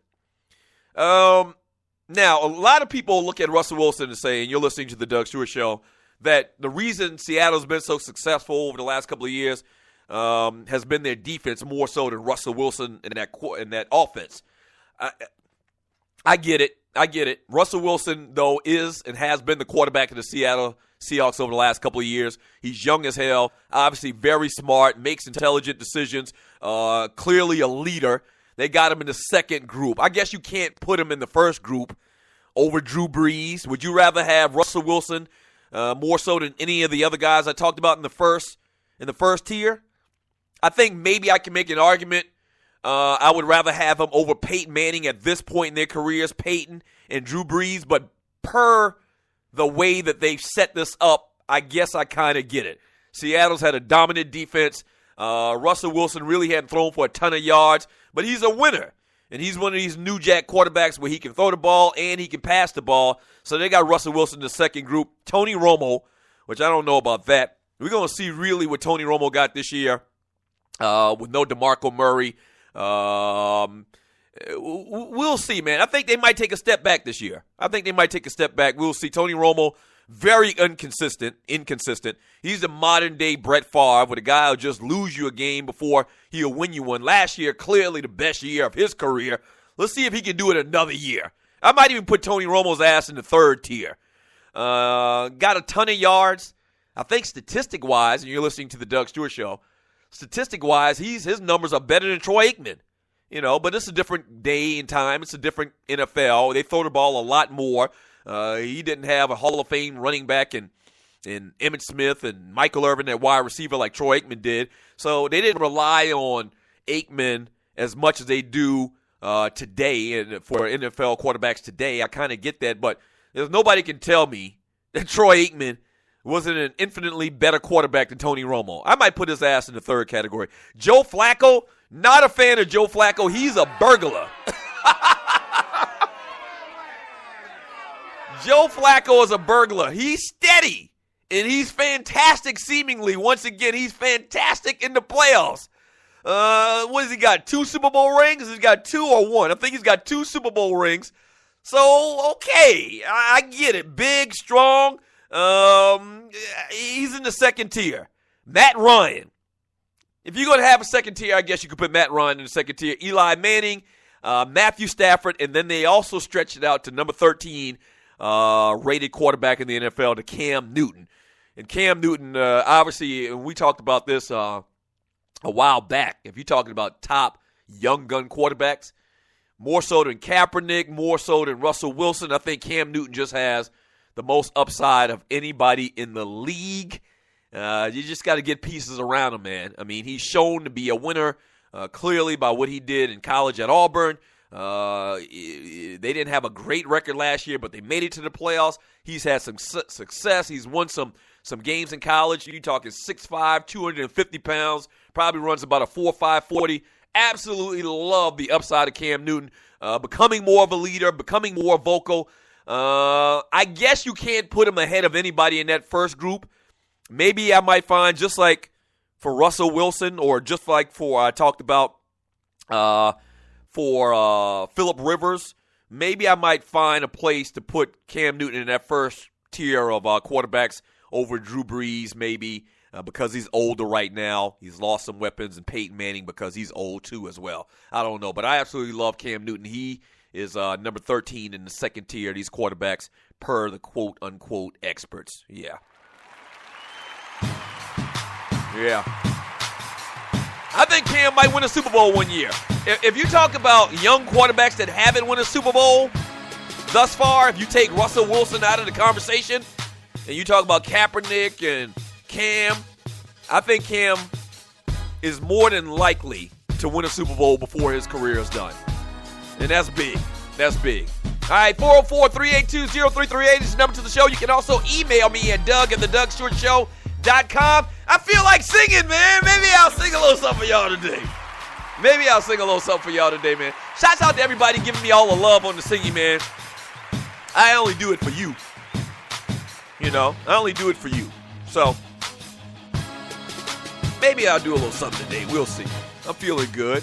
Now, a lot of people look at Russell Wilson and say, and you're listening to the Doug Stewart Show, that the reason Seattle's been so successful over the last couple of years has been their defense more so than Russell Wilson in that offense. I get it. Russell Wilson, though, is and has been the quarterback of the Seattle Seahawks over the last couple of years. He's young as hell, obviously very smart, makes intelligent decisions, clearly a leader. They got him in the second group. I guess you can't put him in the first group over Drew Brees. Would you rather have Russell Wilson more so than any of the other guys I talked about in the first tier? I think maybe I can make an argument. I would rather have him over Peyton Manning at this point in their careers, Peyton and Drew Brees. But per the way that they've set this up, I guess I kind of get it. Seattle's had a dominant defense. Russell Wilson really hadn't thrown for a ton of yards, but he's a winner. And he's one of these new jack quarterbacks where he can throw the ball and he can pass the ball. So they got Russell Wilson in the second group. Tony Romo, which I don't know about that. We're going to see really what Tony Romo got this year with no DeMarco Murray. We'll see, man. I think they might take a step back this year. We'll see. Tony Romo, very inconsistent. He's the modern-day Brett Favre, with a guy who'll just lose you a game before he'll win you one. Last year, clearly the best year of his career. Let's see if he can do it another year. I might even put Tony Romo's ass in the third tier. Got a ton of yards. I think statistic-wise, and you're listening to the Doug Stewart Show, statistic-wise, his numbers are better than Troy Aikman. You know, but it's a different day and time. It's a different NFL. They throw the ball a lot more. He didn't have a Hall of Fame running back in Emmitt Smith and Michael Irvin at wide receiver like Troy Aikman did. So they didn't rely on Aikman as much as they do today. And for NFL quarterbacks today, I kind of get that. But there's nobody can tell me that Troy Aikman wasn't an infinitely better quarterback than Tony Romo. I might put his ass in the third category. Joe Flacco, not a fan of Joe Flacco. He's a burglar. Joe Flacco is a burglar. He's steady, and he's fantastic seemingly. Once again, he's fantastic in the playoffs. What has he got, 2 Super Bowl rings? He's got 2 or 1? I think he's got 2 Super Bowl rings. So, okay, I get it. Big, strong. He's in the second tier. Matt Ryan. If you're going to have a second tier, I guess you could put Matt Ryan in the second tier. Eli Manning, Matthew Stafford, and then they also stretched it out to number 13 rated quarterback in the NFL, to Cam Newton. And Cam Newton, obviously, and we talked about this a while back. If you're talking about top young gun quarterbacks, more so than Kaepernick, more so than Russell Wilson, I think Cam Newton just has the most upside of anybody in the league. You just got to get pieces around him, man. I mean, he's shown to be a winner clearly by what he did in college at Auburn. They didn't have a great record last year, but they made it to the playoffs. He's had some success. He's won some games in college. You're talking 6'5", 250 pounds, probably runs about a 4.5 40. Absolutely love the upside of Cam Newton, becoming more of a leader, becoming more vocal. I guess you can't put him ahead of anybody in that first group. Maybe I might find, just like for Russell Wilson, or just like for I talked about for Phillip Rivers, maybe I might find a place to put Cam Newton in that first tier of quarterbacks over Drew Brees, maybe because he's older right now. He's lost some weapons, and Peyton Manning because he's old too as well. I don't know, but I absolutely love Cam Newton. He is number 13 in the second tier of these quarterbacks per the quote-unquote experts. Yeah. I think Cam might win a Super Bowl one year. If you talk about young quarterbacks that haven't won a Super Bowl thus far, if you take Russell Wilson out of the conversation and you talk about Kaepernick and Cam, I think Cam is more than likely to win a Super Bowl before his career is done. And that's big. That's big. All right, 404-382-0338 is the number to the show. You can also email me at doug@thedougstewartshow.com. I feel like singing, man. Maybe I'll sing a little something for y'all today. Man. Shouts out to everybody giving me all the love on the singing, man. I only do it for you. I only do it for you. So, maybe I'll do a little something today. We'll see. I'm feeling good.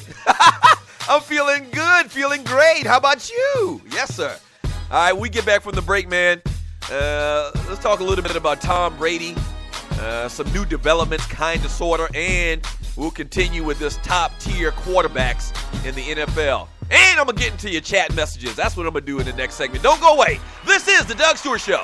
I'm feeling good, feeling great. How about you? Yes, sir. All right, we get back from the break, man. Let's talk a little bit about Tom Brady, some new developments, kind of, sort of, and we'll continue with this top-tier quarterbacks in the NFL. And I'm going to get into your chat messages. That's what I'm going to do in the next segment. Don't go away. This is The Doug Stewart Show.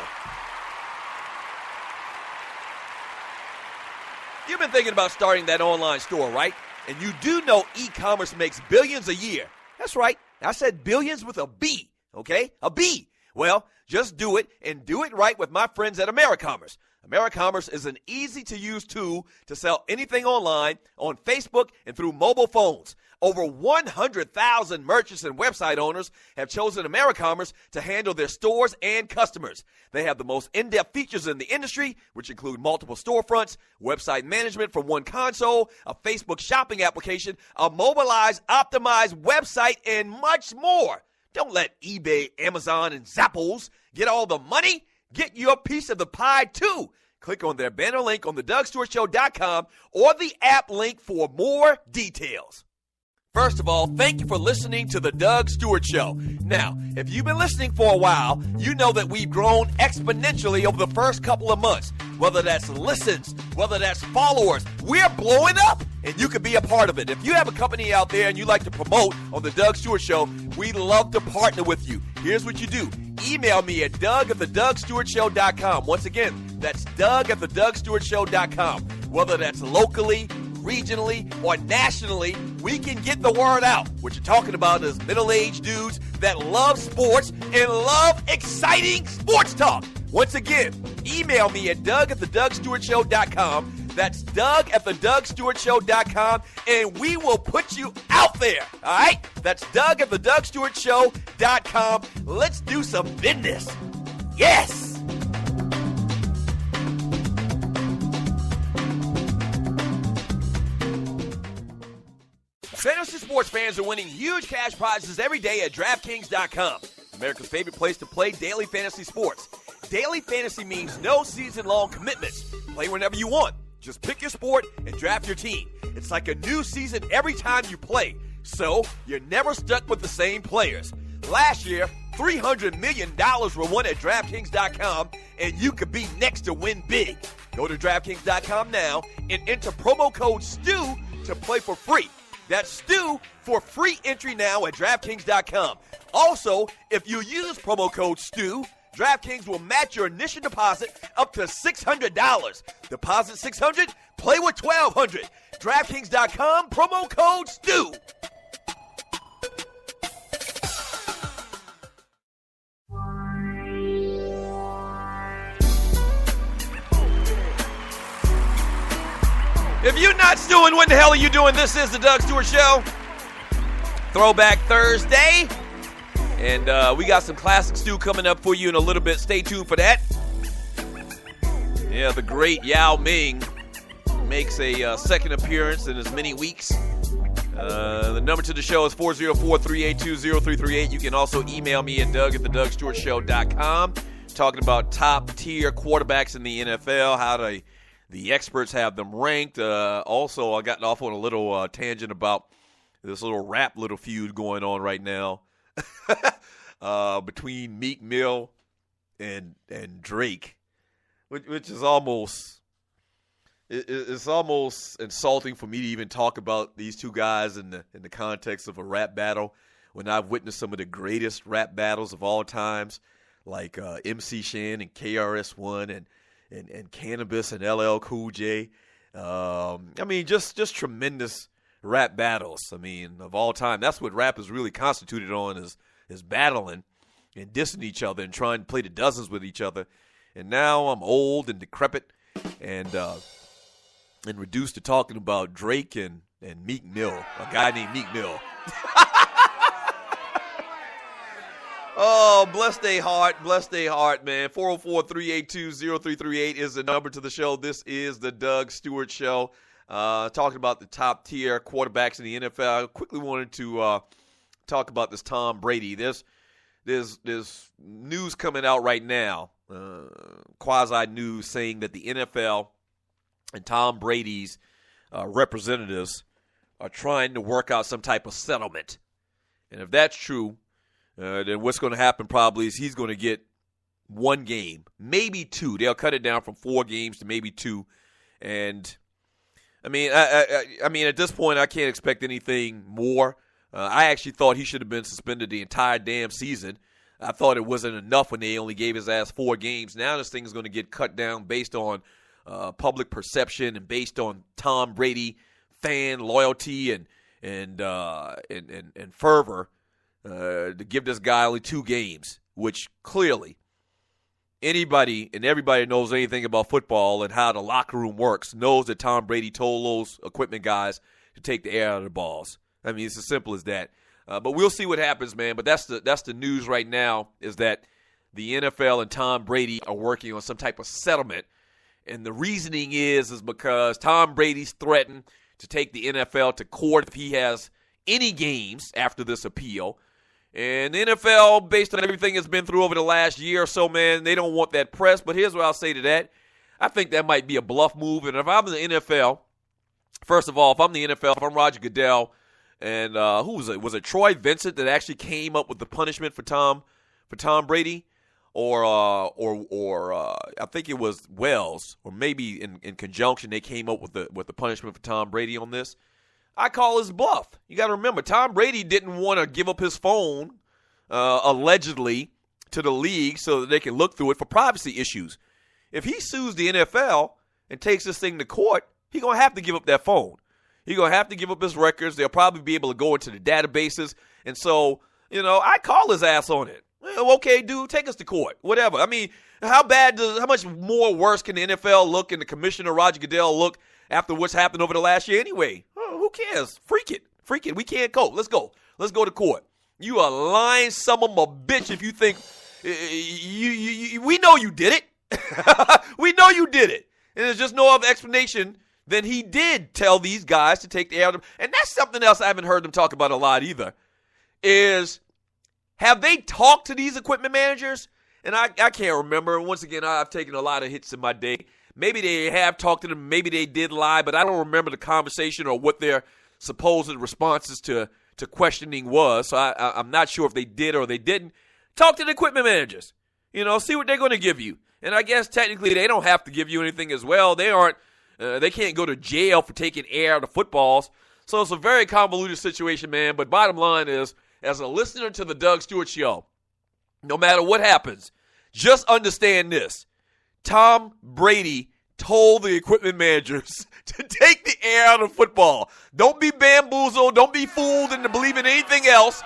You've been thinking about starting that online store, right? And you do know e-commerce makes billions a year. That's right. I said billions with a B, okay? A B. Well, just do it and do it right with my friends at AmeriCommerce. AmeriCommerce is an easy-to-use tool to sell anything online, on Facebook, and through mobile phones. Over 100,000 merchants and website owners have chosen AmeriCommerce to handle their stores and customers. They have the most in-depth features in the industry, which include multiple storefronts, website management from one console, a Facebook shopping application, a mobilized, optimized website, and much more. Don't let eBay, Amazon, and Zappos get all the money. Get your piece of the pie, too. Click on their banner link on thedougstewartshow.com or the app link for more details. First of all, thank you for listening to The Doug Stewart Show. Now, if you've been listening for a while, you know that we've grown exponentially over the first couple of months. Whether that's listens, whether that's followers, we're blowing up, and you can be a part of it. If you have a company out there and you like to promote on The Doug Stewart Show, we'd love to partner with you. Here's what you do. Email me at doug@thedougstewartshow.com. Once again, that's doug@thedougstewartshow.com. Whether that's locally, regionally, or nationally, we can get the word out. What you're talking about is middle-aged dudes that love sports and love exciting sports talk. Once again, email me at doug@thedougstewartshow.com. That's doug@thedougstewartshow.com, and we will put you out there. All right? That's doug@thedougstewartshow.com. Let's do some business. Yes! Fantasy sports fans are winning huge cash prizes every day at DraftKings.com. America's favorite place to play daily fantasy sports. Daily fantasy means no season-long commitments. Play whenever you want. Just pick your sport and draft your team. It's like a new season every time you play, so you're never stuck with the same players. Last year, $300 million were won at DraftKings.com, and you could be next to win big. Go to DraftKings.com now and enter promo code STU to play for free. That's STU for free entry now at DraftKings.com. Also, if you use promo code STU, DraftKings will match your initial deposit up to $600. Deposit $600, play with $1,200. DraftKings.com, promo code STU. If you're not stewing, what the hell are you doing? This is the Doug Stewart Show. Throwback Thursday. And we got some classic stew coming up for you in a little bit. Stay tuned for that. Yeah, the great Yao Ming makes a second appearance in as many weeks. The number to the show is 404-382-0338. You can also email me at doug@thedougstewartshow.com. Talking about top-tier quarterbacks in the NFL, how the experts have them ranked. Also, I got off on a little tangent about this little rap little feud going on right now between Meek Mill and Drake, which is almost it's almost insulting for me to even talk about these two guys in the context of a rap battle when I've witnessed some of the greatest rap battles of all times, like MC Shan and KRS-One and Cannabis and LL Cool J. I mean, just tremendous rap battles. I mean, of all time. That's what rap is really constituted on, is battling and dissing each other and trying to play the dozens with each other. And now I'm old and decrepit and reduced to talking about Drake and and Meek Mill, a guy named Meek Mill. Oh, bless their heart, man. 404-382-0338 is the number to the show. This is the Doug Stewart Show. Talking about the top-tier quarterbacks in the NFL. I quickly wanted to talk about this Tom Brady. There's news coming out right now, quasi-news, saying that the NFL and Tom Brady's representatives are trying to work out some type of settlement. And if that's true, then what's going to happen probably is he's going to get 1 game, maybe 2. They'll cut it down from 4 games to maybe 2. And, I mean, I mean, at this point, I can't expect anything more. I actually thought he should have been suspended the entire damn season. I thought it wasn't enough when they only gave his ass 4 games. Now this thing is going to get cut down based on public perception and based on Tom Brady fan loyalty and fervor. To give this guy only 2 games, which clearly anybody and everybody knows anything about football and how the locker room works knows that Tom Brady told those equipment guys to take the air out of the balls. I mean, it's as simple as that. But we'll see what happens, man. But that's the news right now, is that the NFL and Tom Brady are working on some type of settlement. And the reasoning is because Tom Brady's threatened to take the NFL to court if he has any games after this appeal. And the NFL, based on everything it's been through over the last year or so, man, they don't want that press. But here's what I'll say to that. I think that might be a bluff move. And if I'm the NFL, first of all, if I'm the NFL, if I'm Roger Goodell, and who was it? Was it Troy Vincent that actually came up with the punishment for Tom Brady? Or I think it was Wells, or maybe in conjunction they came up with the punishment for Tom Brady on this. I call his bluff. You got to remember, Tom Brady didn't want to give up his phone, allegedly, to the league so that they can look through it for privacy issues. If he sues the NFL and takes this thing to court, he's going to have to give up that phone. He's going to have to give up his records. They'll probably be able to go into the databases. And so, I call his ass on it. Well, okay, dude, take us to court. Whatever. I mean, how much more worse can the NFL look and the commissioner, Roger Goodell, look after what's happened over the last year anyway? Who cares? Freak it. We can't cope. Let's go to court. You a lying son of a bitch if you think we know you did it. We know you did it. And there's just no other explanation than he did tell these guys to take the air. And that's something else I haven't heard them talk about a lot either, is have they talked to these equipment managers? And I can't remember. Once again, I've taken a lot of hits in my day. Maybe they have talked to them. Maybe they did lie, but I don't remember the conversation or what their supposed responses to questioning was. So I'm not sure if they did or they didn't. Talk to the equipment managers. See what they're going to give you. And I guess technically they don't have to give you anything as well. They can't go to jail for taking air out of footballs. So it's a very convoluted situation, man. But bottom line is, as a listener to the Doug Stewart Show, no matter what happens, just understand this. Tom Brady told the equipment managers to take the air out of football. Don't be bamboozled. Don't be fooled into believing anything else.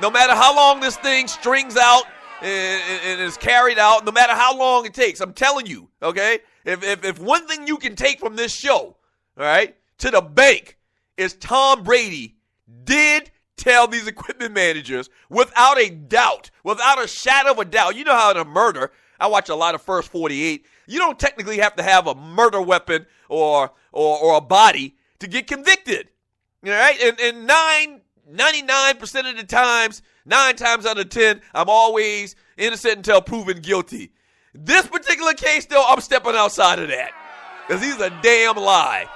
No matter how long this thing strings out and is carried out, no matter how long it takes, I'm telling you, okay? If one thing you can take from this show, all right, to the bank, is Tom Brady did tell these equipment managers without a doubt, without a shadow of a doubt. You know how in a murder, I watch a lot of First 48, you don't technically have to have a murder weapon or a body to get convicted. All right? And 99% of the times, 9 times out of 10, I'm always innocent until proven guilty. This particular case, though, I'm stepping outside of that, because he's a damn lie.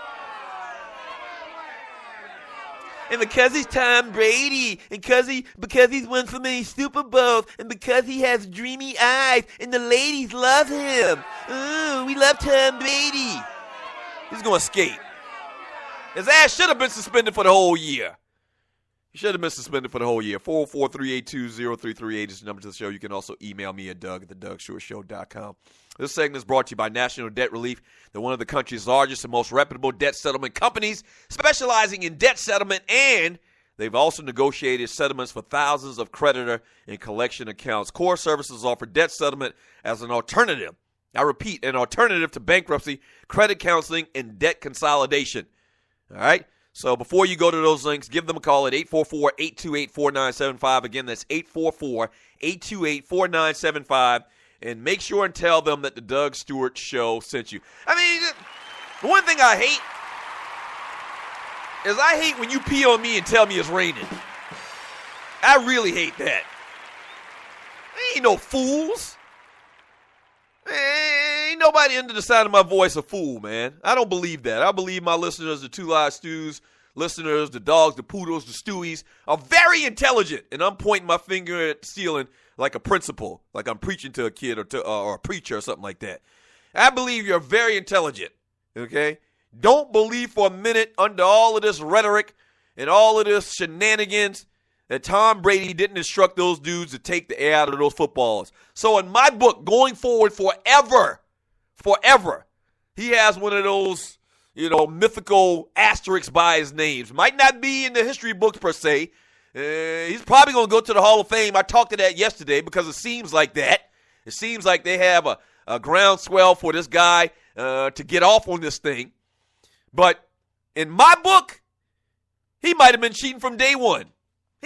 And because he's Tom Brady, and because he's won so many Super Bowls, and because he has dreamy eyes, and the ladies love him. Ooh, we love Tom Brady. He's going to skate. His ass should have been suspended for the whole year. He should have been suspended for the whole year. 404-382-0338 is the number to the show. You can also email me at doug@thedougshoreshow.com. This segment is brought to you by National Debt Relief. They're one of the country's largest and most reputable debt settlement companies, specializing in debt settlement, and they've also negotiated settlements for thousands of creditor and collection accounts. Core Services offer debt settlement as an alternative. I repeat, an alternative to bankruptcy, credit counseling, and debt consolidation. All right? So before you go to those links, give them a call at 844-828-4975. Again, that's 844-828-4975. And make sure and tell them that the Doug Stewart Show sent you. I mean, the one thing I hate is when you pee on me and tell me it's raining. I really hate that. They ain't no fools. Ain't nobody under the sound of my voice a fool, man. I don't believe that. I believe my listeners, the Two Live Stews listeners, the dogs, the poodles, the stewies, are very intelligent. And I'm pointing my finger at the ceiling like a principal, like I'm preaching to a kid or a preacher or something like that. I believe you're very intelligent, okay? Don't believe for a minute under all of this rhetoric and all of this shenanigans that Tom Brady didn't instruct those dudes to take the air out of those footballs. So in my book, going forward forever, he has one of those, mythical asterisks by his names. Might not be in the history books per se. He's probably going to go to the Hall of Fame. I talked to that yesterday because it seems like that. It seems like they have a groundswell for this guy to get off on this thing. But in my book, he might have been cheating from day one.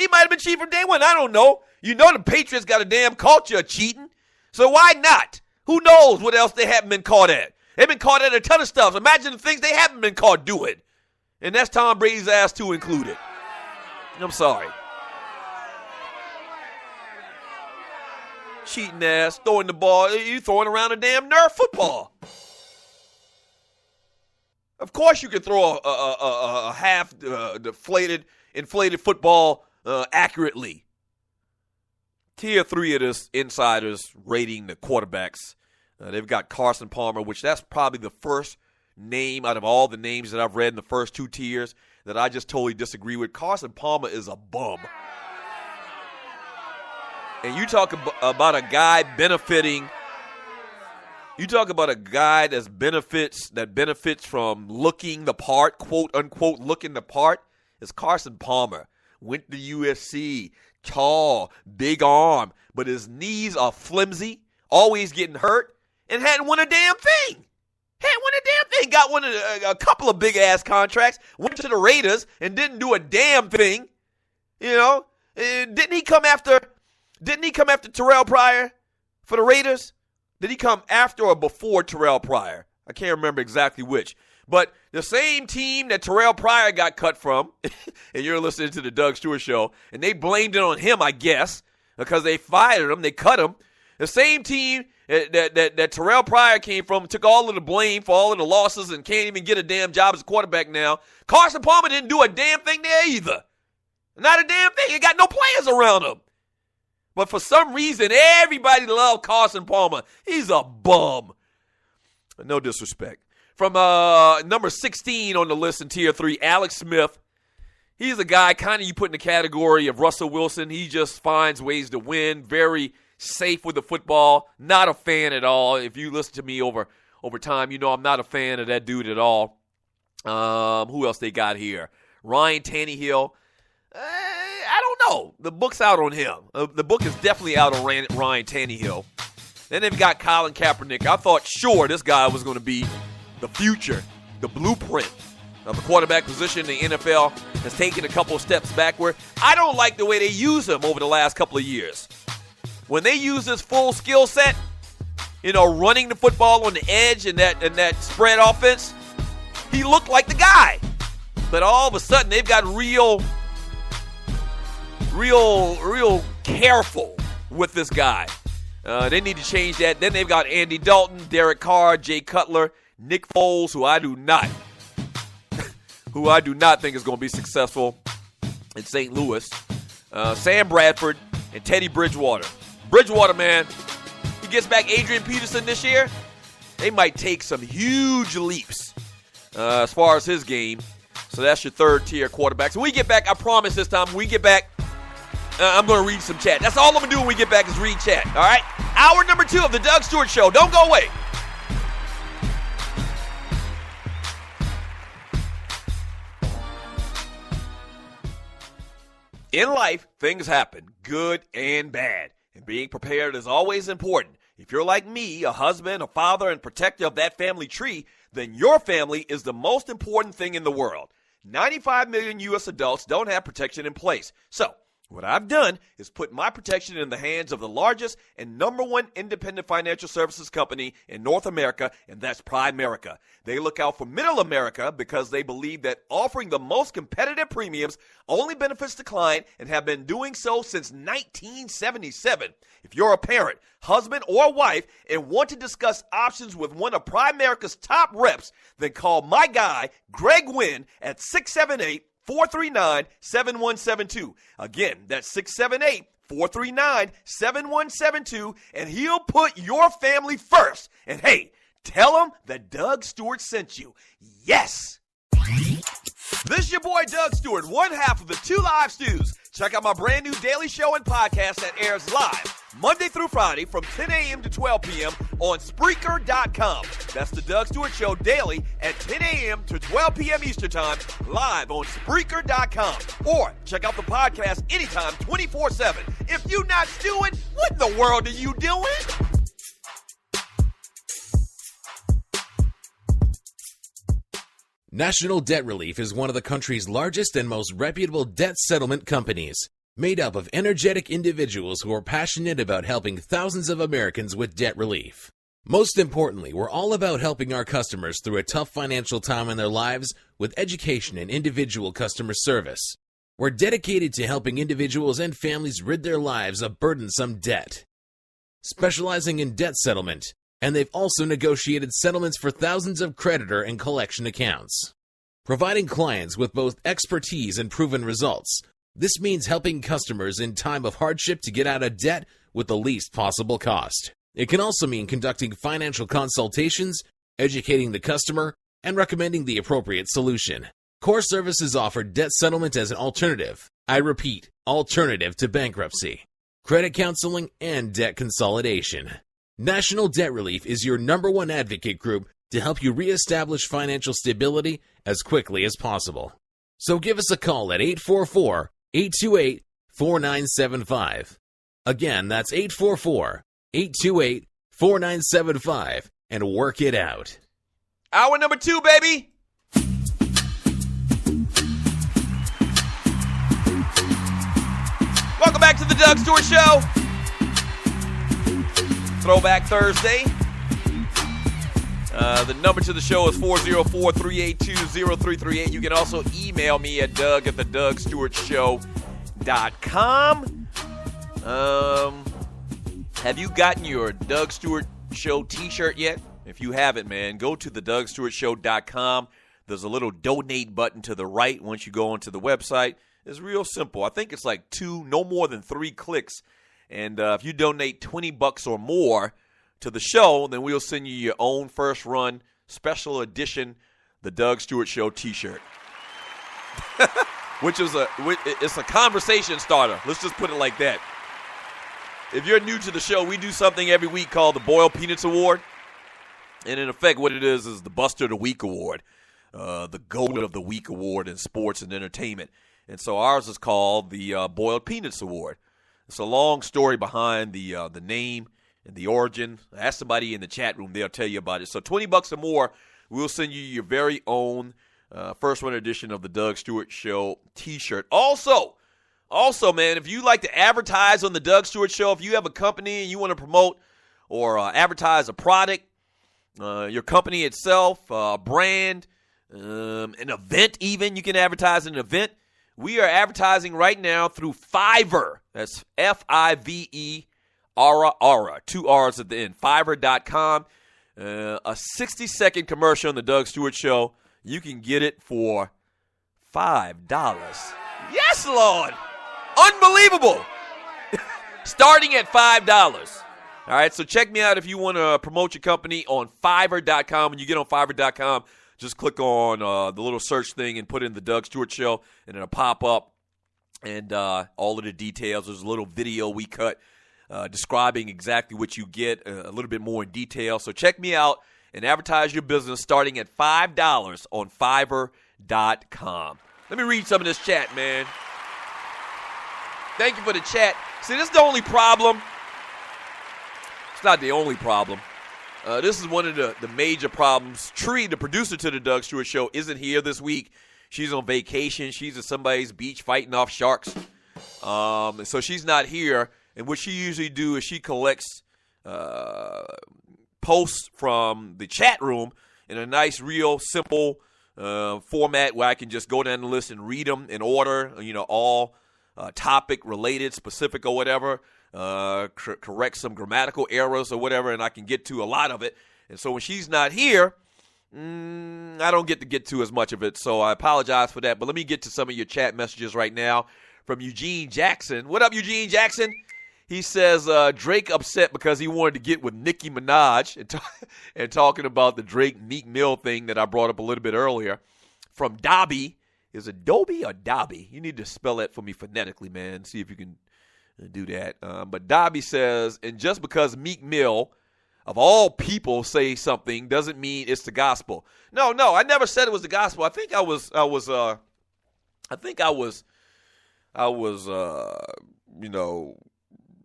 I don't know. The Patriots got a damn culture of cheating. So why not? Who knows what else they haven't been caught at? They've been caught at a ton of stuff. Imagine the things they haven't been caught doing. And that's Tom Brady's ass too included. I'm sorry. Cheating ass, throwing the ball. You throwing around a damn Nerf football. Of course you can throw a half inflated football accurately. Tier 3 of this insiders rating the quarterbacks. They've got Carson Palmer, which that's probably the first name out of all the names that I've read in the first two tiers that I just totally disagree with. Carson Palmer is a bum. And you talk about a guy benefiting. You talk about a guy that benefits from looking the part, quote unquote, looking the part. It's Carson Palmer. Went to USC, tall, big arm, but his knees are flimsy, always getting hurt, and hadn't won a damn thing. Got a couple of big-ass contracts, went to the Raiders and didn't do a damn thing. Didn't he come after Terrell Pryor for the Raiders? Did he come after or before Terrell Pryor? I can't remember exactly which. But the same team that Terrell Pryor got cut from, and you're listening to the Doug Stewart Show, and they blamed it on him, I guess, because they fired him, they cut him. The same team that Terrell Pryor came from took all of the blame for all of the losses and can't even get a damn job as a quarterback now. Carson Palmer didn't do a damn thing there either. Not a damn thing. He got no players around him. But for some reason, everybody loved Carson Palmer. He's a bum. No disrespect. From number 16 on the list in Tier 3, Alex Smith. He's a guy kind of you put in the category of Russell Wilson. He just finds ways to win. Very safe with the football. Not a fan at all. If you listen to me over time, I'm not a fan of that dude at all. Who else they got here? Ryan Tannehill. I don't know. The book's out on him. The book is definitely out on Ryan Tannehill. Then they've got Colin Kaepernick. I thought, sure, this guy was going to be the future, the blueprint of the quarterback position. The NFL has taken a couple of steps backward. I don't like the way they use him over the last couple of years. When they use his full skill set, running the football on the edge and that spread offense, he looked like the guy. But all of a sudden, they've got real careful with this guy. They need to change that. Then they've got Andy Dalton, Derek Carr, Jay Cutler, Nick Foles, who I do not think is going to be successful in St. Louis. Sam Bradford and Teddy Bridgewater. Bridgewater, man, he gets back Adrian Peterson this year. They might take some huge leaps as far as his game. So that's your third tier quarterbacks. When we get back, I promise this time, when we get back, I'm going to read some chat. That's all I'm going to do when we get back is read chat, all right? Hour number 2 of the Doug Stewart Show. Don't go away. In life, things happen, good and bad. And being prepared is always important. If you're like me, a husband, a father, and protector of that family tree, then your family is the most important thing in the world. 95 million U.S. adults don't have protection in place. So, what I've done is put my protection in the hands of the largest and number one independent financial services company in North America, and that's Primerica. They look out for middle America because they believe that offering the most competitive premiums only benefits the client and have been doing so since 1977. If you're a parent, husband, or wife and want to discuss options with one of Primerica's top reps, then call my guy, Greg Wynn, at 678-439-7172. Again, that's 678-439-7172, and he'll put your family first. And hey, tell him that Doug Stewart sent you. Yes! This is your boy Doug Stewart, one half of the Two Live Stews. Check out my brand new daily show and podcast that airs live Monday through Friday from 10 a.m. to 12 p.m. on Spreaker.com. That's the Doug Stewart Show daily at 10 a.m. to 12 p.m. Eastern Time, live on Spreaker.com. Or check out the podcast anytime, 24/7. If you're not stewing, what in the world are you doing? National Debt Relief is one of the country's largest and most reputable debt settlement companies, made up of energetic individuals who are passionate about helping thousands of Americans with debt relief. Most importantly, we're all about helping our customers through a tough financial time in their lives with education and individual customer service. We're dedicated to helping individuals and families rid their lives of burdensome debt. Specializing in debt settlement, and they've also negotiated settlements for thousands of creditor and collection accounts. Providing clients with both expertise and proven results, this means helping customers in time of hardship to get out of debt with the least possible cost. It can also mean conducting financial consultations, educating the customer, and recommending the appropriate solution. Core Services offer debt settlement as an alternative. I repeat, alternative to bankruptcy, credit counseling, and debt consolidation. National Debt Relief is your number one advocate group to help you reestablish financial stability as quickly as possible. So give us a call at 844-828-4975. Again, that's 844-828-4975, and work it out. Hour number 2, baby. Welcome back to the Doug Stewart Show. Throwback Thursday. The number to the show is 404-382-0338. You can also email me at doug@thedougstewartshow.com. Have you gotten your Doug Stewart Show t-shirt yet? If you haven't, man, go to thedougstewartshow.com. There's a little donate button to the right once you go onto the website. It's real simple. I think it's like no more than 3 clicks. And if you donate $20 or more to the show, then we'll send you your own first run special edition, the Doug Stewart Show t-shirt. It's a conversation starter. Let's just put it like that. If you're new to the show, we do something every week called the Boiled Peanuts Award. And in effect, what it is the Buster of the Week Award, the Goat of the Week Award in sports and entertainment. And so ours is called the Boiled Peanuts Award. It's a long story behind the name and the origin. Ask somebody in the chat room. They'll tell you about it. So $20 or more, we'll send you your very own first run edition of the Doug Stewart Show t-shirt. Also, man, if you like to advertise on the Doug Stewart Show, if you have a company and you want to promote or advertise a product, your company itself, a brand, an event even, you can advertise an event. We are advertising right now through Fiverr. That's Fiverr, 2 R's at the end, Fiverr.com. A 60-second commercial on the Doug Stewart Show. You can get it for $5. Yes, Lord. Unbelievable. Starting at $5. All right, so check me out if you want to promote your company on Fiverr.com. When you get on Fiverr.com, just click on the little search thing and put in the Doug Stewart Show, and it'll pop up and all of the details. There's a little video we cut describing exactly what you get, a little bit more in detail. So check me out and advertise your business starting at $5 on Fiverr.com. Let me read some of this chat, man. Thank you for the chat. See, this is the only problem. It's not the only problem. This is one of the major problems. Tree, the producer to the Doug Stewart Show, isn't here this week. she's on vacation. She's at somebody's beach fighting off sharks. So she's not here. And what she usually do is she collects posts from the chat room in a nice, real, simple format where I can just go down the list and read them in order, all topic related, specific or whatever, correct some grammatical errors or whatever, and I can get to a lot of it. And so when she's not here, I don't get to as much of it, so I apologize for that. But let me get to some of your chat messages right now from Eugene Jackson. What up, Eugene Jackson? He says Drake upset because he wanted to get with Nicki Minaj and talking about the Drake-Meek Mill thing that I brought up a little bit earlier. From Dobby. Is it Dobby or Dobby? You need to spell that for me phonetically, man. See if you can do that. But Dobby says, and just because Meek Mill, of all people, say something doesn't mean it's the gospel. No, I never said it was the gospel. I think I was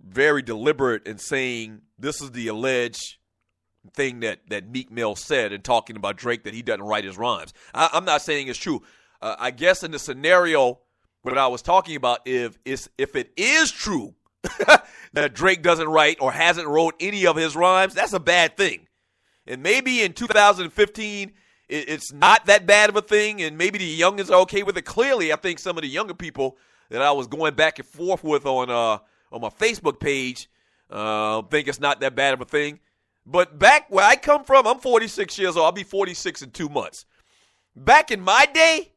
very deliberate in saying this is the alleged thing that Meek Mill said and talking about Drake, that he doesn't write his rhymes. I'm not saying it's true. I guess in the scenario what I was talking about, if it is true that Drake doesn't write or hasn't wrote any of his rhymes, that's a bad thing. And maybe in 2015 it's not that bad of a thing, and maybe the youngins are okay with it. Clearly, I think some of the younger people that I was going back and forth with on my Facebook page think it's not that bad of a thing. But back where I come from, I'm 46 years old. I'll be 46 in 2 months. Back in my day,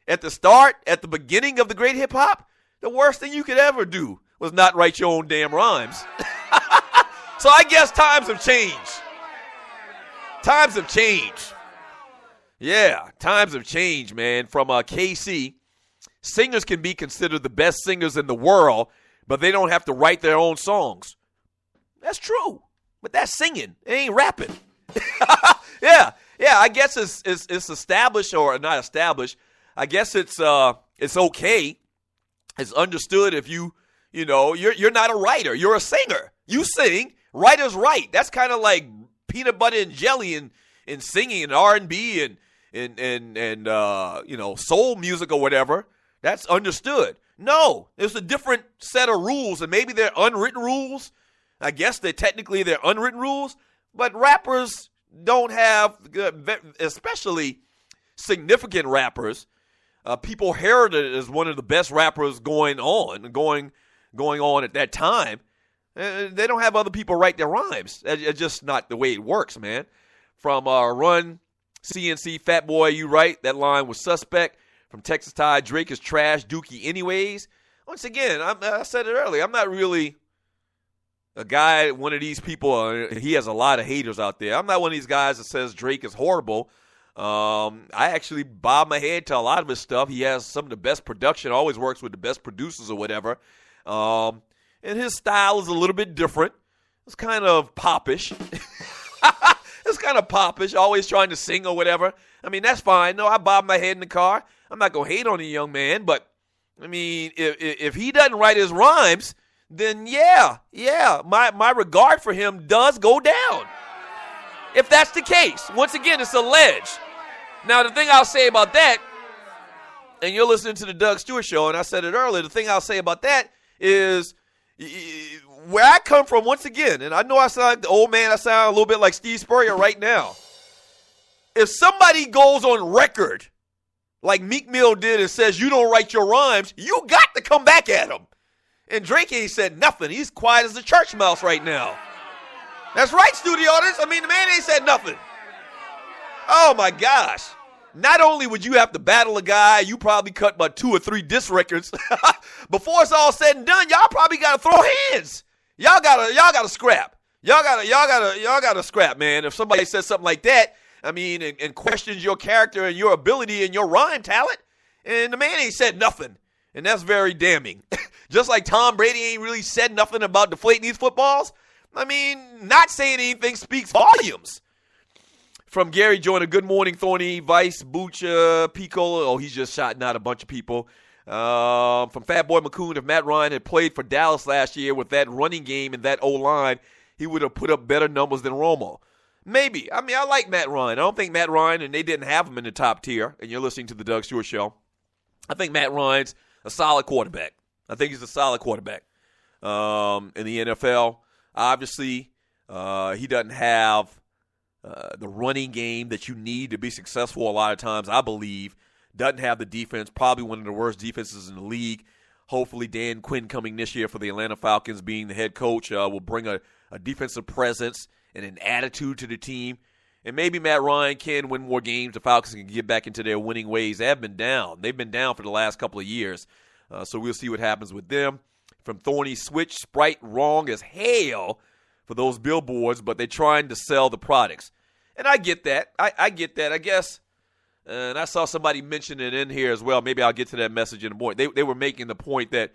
at the beginning of the great hip-hop, the worst thing you could ever do was not write your own damn rhymes. So I guess times have changed. Times have changed. Yeah, times have changed, man. From KC, singers can be considered the best singers in the world, but they don't have to write their own songs. That's true, but that's singing. It ain't rapping. Yeah, I guess it's established or not established. I guess it's okay. It's understood if you're not a writer. You're a singer. You sing. Writers write. That's kind of like peanut butter and jelly in singing and R&B and soul music or whatever. That's understood. No, there's a different set of rules, and maybe they're unwritten rules. I guess they're unwritten rules, but rappers don't have, especially significant rappers. People heralded as one of the best rappers going on at that time. They don't have other people write their rhymes. It's just not the way it works, man. From Run CNC, Fat Boy, you right. That line was suspect. From Texas Tide, Drake is trash, Dookie anyways. Once again, I said it earlier, I'm not really a guy, one of these people, he has a lot of haters out there. I'm not one of these guys that says Drake is horrible. I actually bob my head to a lot of his stuff. He has some of the best production, always works with the best producers or whatever. And his style is a little bit different. It's kind of popish. It's kind of popish, always trying to sing or whatever. I mean, that's fine. No, I bob my head in the car. I'm not going to hate on the young man, but, I mean, if he doesn't write his rhymes, then yeah, my regard for him does go down. If that's the case. Once again, it's alleged. Now, the thing I'll say about that, and you're listening to the Doug Stewart Show, and I said it earlier, the thing I'll say about that is where I come from, once again, and I know I sound like the old man, I sound a little bit like Steve Spurrier right now. If somebody goes on record like Meek Mill did and says you don't write your rhymes, you got to come back at him. And Drake ain't said nothing. He's quiet as a church mouse right now. That's right, studio audience. I mean, the man ain't said nothing. Oh, my gosh. Not only would you have to battle a guy, you probably cut about 2 or 3 diss records. Before it's all said and done, y'all probably got to throw hands. Y'all gotta scrap. Y'all gotta scrap, man. If somebody says something like that, I mean, and questions your character and your ability and your rhyme talent, and the man ain't said nothing. And that's very damning. Just like Tom Brady ain't really said nothing about deflating these footballs. I mean, not saying anything speaks volumes. From Gary Joyner, good morning, Thorny, Vice, Bucha, Piccolo. Oh, he's just shouting out a bunch of people. From Fat Boy McCoon, if Matt Ryan had played for Dallas last year with that running game and that O-line, he would have put up better numbers than Romo. Maybe. I mean, I like Matt Ryan. I don't think Matt Ryan, and they didn't have him in the top tier, and you're listening to the Doug Stewart Show. I think Matt Ryan's a solid quarterback. I think he's a solid quarterback in the NFL. Obviously, he doesn't have the running game that you need to be successful a lot of times, I believe. Doesn't have the defense, probably one of the worst defenses in the league. Hopefully Dan Quinn coming this year for the Atlanta Falcons being the head coach will bring a defensive presence and an attitude to the team. And maybe Matt Ryan can win more games. The Falcons can get back into their winning ways. They have been down. They've been down for the last couple of years. So we'll see what happens with them. From Thorny Switch, Sprite wrong as hell for those billboards, but they're trying to sell the products. And I get that. I get that. I guess, and I saw somebody mention it in here as well. Maybe I'll get to that message in a moment. They were making the point that,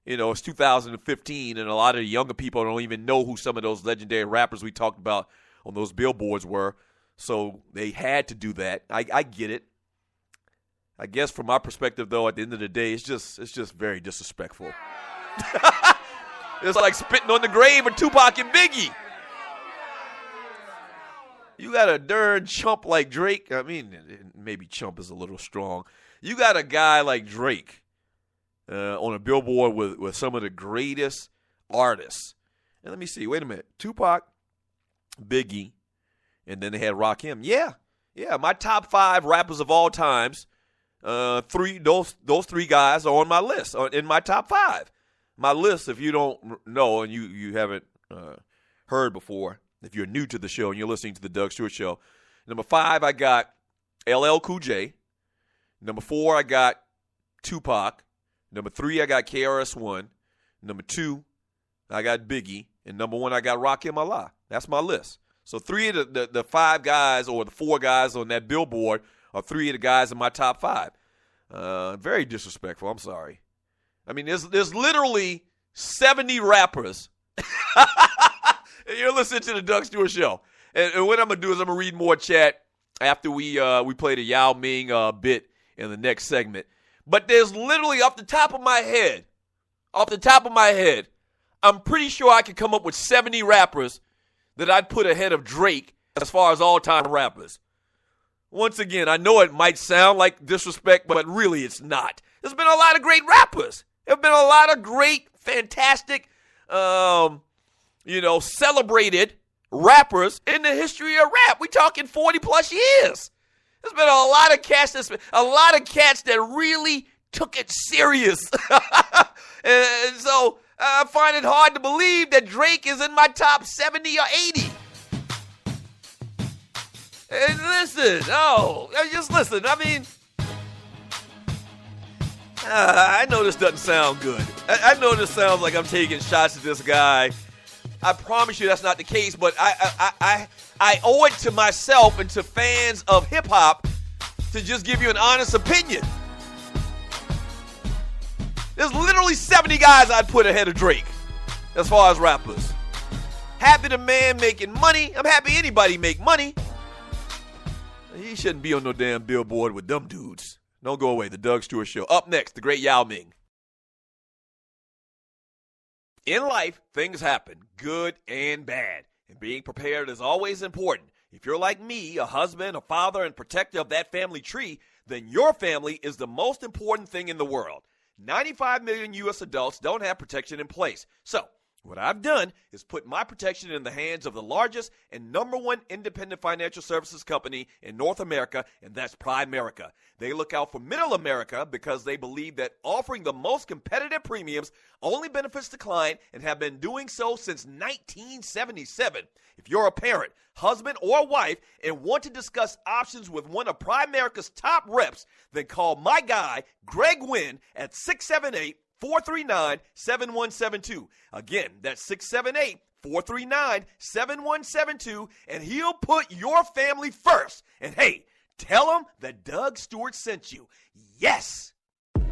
it's 2015, and a lot of the younger people don't even know who some of those legendary rappers we talked about on those billboards were. So they had to do that. I get it. I guess from my perspective, though, at the end of the day, it's just very disrespectful. It's like spitting on the grave of Tupac and Biggie. You got a darn chump like Drake. I mean, maybe chump is a little strong. You got a guy like Drake on a billboard with some of the greatest artists. And let me see. Wait a minute. Tupac, Biggie, and then they had Rakim. Yeah, my top 5 rappers of all times. Those 3 guys are on my list, in my top 5. My list, if you don't know and you haven't heard before, if you're new to the show and you're listening to the Doug Stewart Show, number 5, I got LL Cool J. Number 4, I got Tupac. Number 3, I got KRS-One. Number 2, I got Biggie. And number 1, I got Rakim Allah. That's my list. So 3 of the 5 guys or the 4 guys on that billboard are 3 of the guys in my top 5. Very disrespectful. I'm sorry. I mean, there's literally 70 rappers. And you're listening to the Doug Stewart Show. And what I'm going to do is I'm going to read more chat after we play the Yao Ming bit in the next segment. But there's literally, off the top of my head, I'm pretty sure I could come up with 70 rappers that I'd put ahead of Drake as far as all-time rappers. Once again, I know it might sound like disrespect, but really it's not. There's been a lot of great rappers. There have been a lot of great, fantastic, celebrated rappers in the history of rap. We talking 40-plus years. There's been a lot of cats that really took it serious. And so I find it hard to believe that Drake is in my top 70 or 80. And listen. I mean, I know this doesn't sound good. I know this sounds like I'm taking shots at this guy. I promise you that's not the case, but I owe it to myself and to fans of hip-hop to just give you an honest opinion. There's literally 70 guys I'd put ahead of Drake as far as rappers. Happy the man making money. I'm happy anybody make money. He shouldn't be on no damn billboard with them dudes. Don't go away. The Doug Stewart Show. Up next, the great Yao Ming. In life, things happen, good and bad. And being prepared is always important. If you're like me, a husband, a father, and protector of that family tree, then your family is the most important thing in the world. 95 million U.S. adults don't have protection in place. So, what I've done is put my protection in the hands of the largest and number 1 independent financial services company in North America, and that's Primerica. They look out for middle America because they believe that offering the most competitive premiums only benefits the client and have been doing so since 1977. If you're a parent, husband, or wife and want to discuss options with one of Primerica's top reps, then call my guy, Greg Wynn, at 678-439-7172. Again, that's 678-439-7172, and he'll put your family first. And hey, tell him that Doug Stewart sent you. Yes!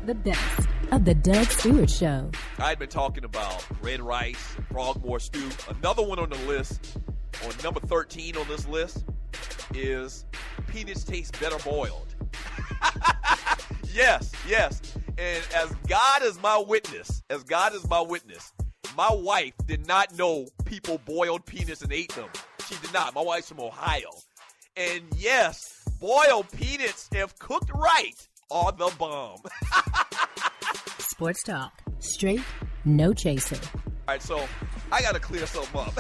The best of the Doug Stewart Show. I'd been talking about red rice, frogmore stew. Another one on the list, on number 13 on this list, is peanuts taste better boiled. Yes. And as God is my witness, my wife did not know people boiled peanuts and ate them. she did not. My wife's from Ohio. And yes, boiled peanuts, if cooked right, are the bomb. Sports talk. Straight, no chaser. All right, so I got to clear something up.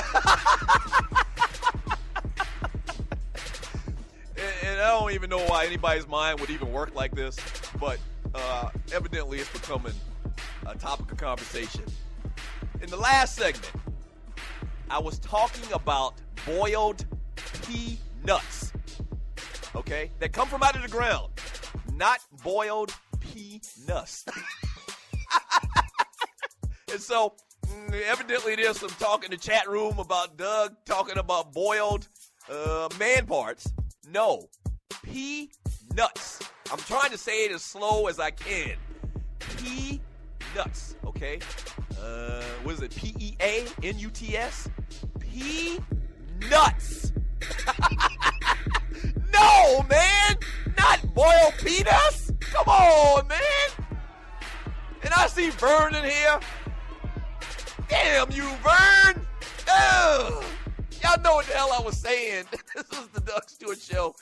and I don't even know why anybody's mind would even work like this, but evidently it's becoming a topic of conversation. In the last segment, I was talking about boiled peanuts, okay, that come from out of the ground, not boiled peanuts. And so, evidently there's some talk in the chat room about Doug talking about boiled man parts. No, peanuts. I'm trying to say it as slow as I can. Peanuts, okay? What is it, P-E-A-N-U-T-S? Peanuts. No, man, not boiled peanuts. Come on, man. And I see Vern in here. Damn you, Vern. Ugh. Y'all know what the hell I was saying. This is the Doug Stewart Show.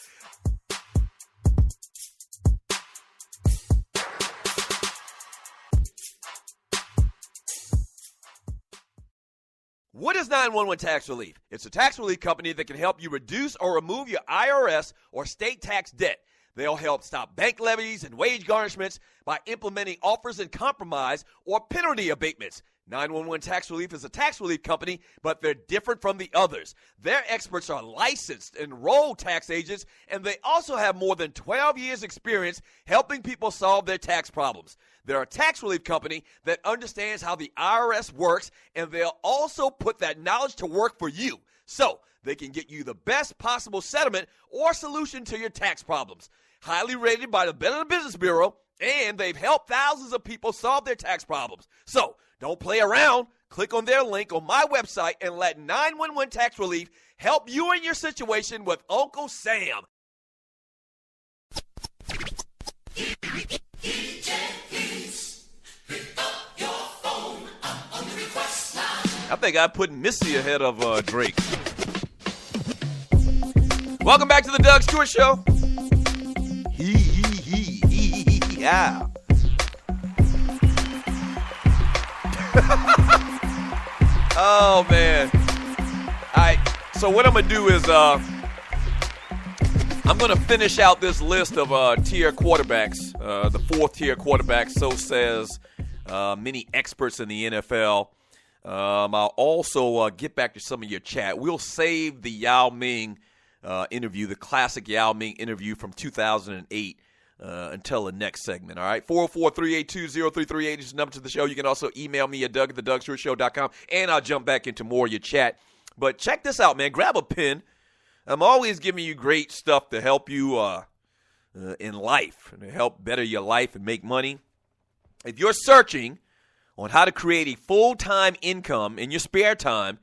What is 911 Tax Relief? It's a tax relief company that can help you reduce or remove your IRS or state tax debt. They'll help stop bank levies and wage garnishments by implementing offers and compromise or penalty abatements. 911 Tax Relief is a tax relief company, but they're different from the others. Their experts are licensed, enrolled tax agents, and they also have more than 12 years' experience helping people solve their tax problems. They're a tax relief company that understands how the IRS works, and they'll also put that knowledge to work for you, so they can get you the best possible settlement or solution to your tax problems. Highly rated by the Better Business Bureau, and they've helped thousands of people solve their tax problems. So, don't play around. Click on their link on my website and let 911 Tax Relief help you in your situation with Uncle Sam. I think I put Missy ahead of Drake. Welcome back to the Doug Stewart Show. Yeah. Oh, man. All right, so what I'm going to do is I'm going to finish out this list of tier quarterbacks, the fourth-tier quarterbacks, so says many experts in the NFL. I'll also get back to some of your chat. We'll save the Yao Ming interview, the classic Yao Ming interview from 2008, until the next segment, all right? 404-382-0338 is the number to the show. You can also email me at doug@thedougsstewartshow.com, and I'll jump back into more of your chat. But check this out, man. Grab a pen. I'm always giving you great stuff to help you in life, and to help better your life and make money. If you're searching on how to create a full-time income in your spare time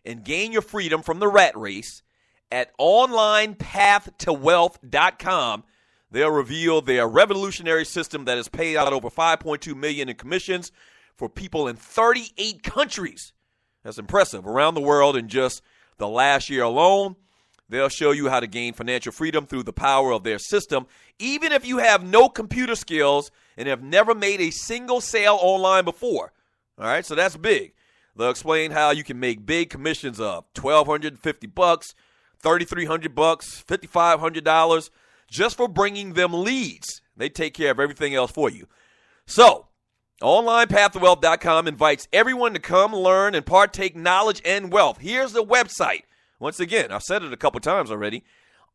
and gain your freedom from the rat race, at onlinepathtowealth.com, they'll reveal their revolutionary system that has paid out over $5.2 million in commissions for people in 38 countries. That's impressive. Around the world in just the last year alone. They'll show you how to gain financial freedom through the power of their system, even if you have no computer skills and have never made a single sale online before. All right, so that's big. They'll explain how you can make big commissions of $1,250, $3,300, $5,500 just for bringing them leads. They take care of everything else for you. So, OnlinePathToWealth.com invites everyone to come learn and partake knowledge and wealth. Here's the website. Once again, I've said it a couple times already.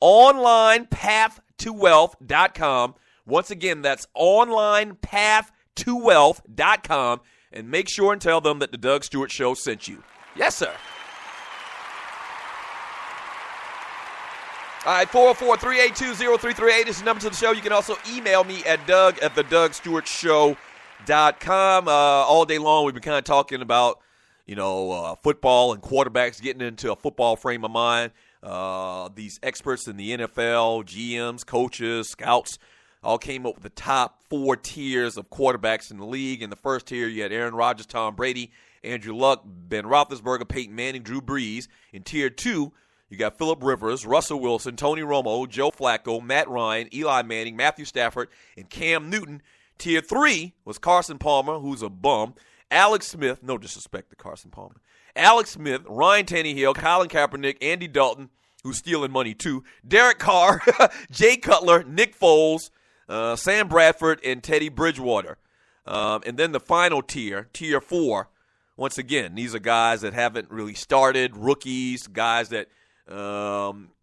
OnlinePathToWealth.com. Once again, that's OnlinePathToWealth.com. And make sure and tell them that the Doug Stewart Show sent you. Yes, sir. All right, 404-382-0338 is the number to the show. You can also email me at doug@thedougsstewartshow.com. All day long, we've been kind of talking about, football and quarterbacks, getting into a football frame of mind. These experts in the NFL, GMs, coaches, scouts, all came up with the top 4 tiers of quarterbacks in the league. In the first tier, you had Aaron Rodgers, Tom Brady, Andrew Luck, Ben Roethlisberger, Peyton Manning, Drew Brees. In tier 2, you You got Phillip Rivers, Russell Wilson, Tony Romo, Joe Flacco, Matt Ryan, Eli Manning, Matthew Stafford, and Cam Newton. Tier 3 was Carson Palmer, who's a bum, Alex Smith, no disrespect to Carson Palmer, Alex Smith, Ryan Tannehill, Colin Kaepernick, Andy Dalton, who's stealing money too, Derek Carr, Jay Cutler, Nick Foles, Sam Bradford, and Teddy Bridgewater. And then the final tier, Tier 4, once again, these are guys that haven't really started, rookies, guys that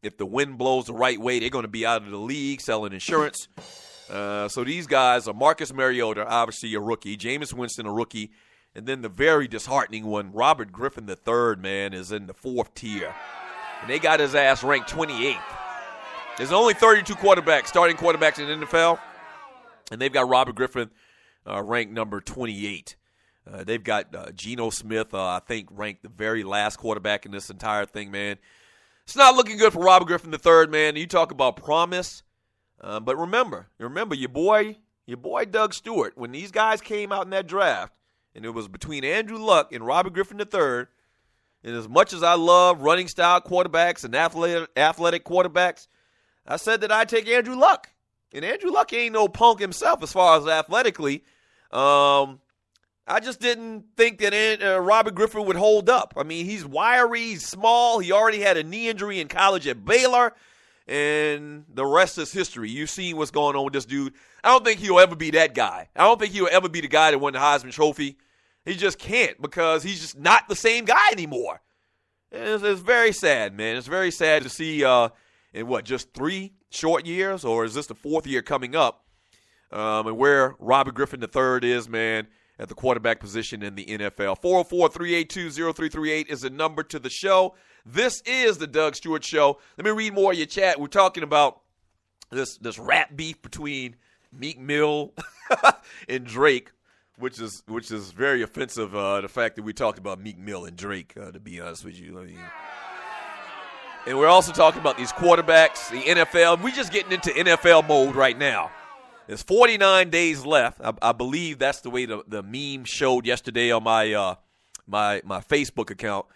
if the wind blows the right way, they're going to be out of the league selling insurance. So these guys are Marcus Mariota, obviously a rookie, Jameis Winston, a rookie, and then the very disheartening one, Robert Griffin III, man, is in the 4th tier. And they got his ass ranked 28th. There's only 32 quarterbacks, starting quarterbacks in the NFL, and they've got Robert Griffin ranked number 28. They've got Geno Smith, I think, ranked the very last quarterback in this entire thing, man. It's not looking good for Robert Griffin III, man. You talk about promise. But remember your boy Doug Stewart, when these guys came out in that draft, and it was between Andrew Luck and Robert Griffin III, and as much as I love running style quarterbacks and athletic quarterbacks, I said that I'd take Andrew Luck. And Andrew Luck ain't no punk himself as far as athletically. I just didn't think that Robert Griffin would hold up. I mean, he's wiry, he's small. He already had a knee injury in college at Baylor. And the rest is history. You've seen what's going on with this dude. I don't think he'll ever be that guy. I don't think he'll ever be the guy that won the Heisman Trophy. He just can't, because he's just not the same guy anymore. And it's very sad, man. It's very sad to see in just 3 short years, or is this the 4th year coming up, and where Robert Griffin III is, man, at the quarterback position in the NFL. 404-382-0338 is the number to the show. This is the Doug Stewart Show. Let me read more of your chat. We're talking about this rap beef between Meek Mill and Drake, which is very offensive. The fact that we talked about Meek Mill and Drake, to be honest with you. And we're also talking about these quarterbacks, the NFL. We're just getting into NFL mode right now. There's 49 days left. I believe that's the way the meme showed yesterday on my Facebook account.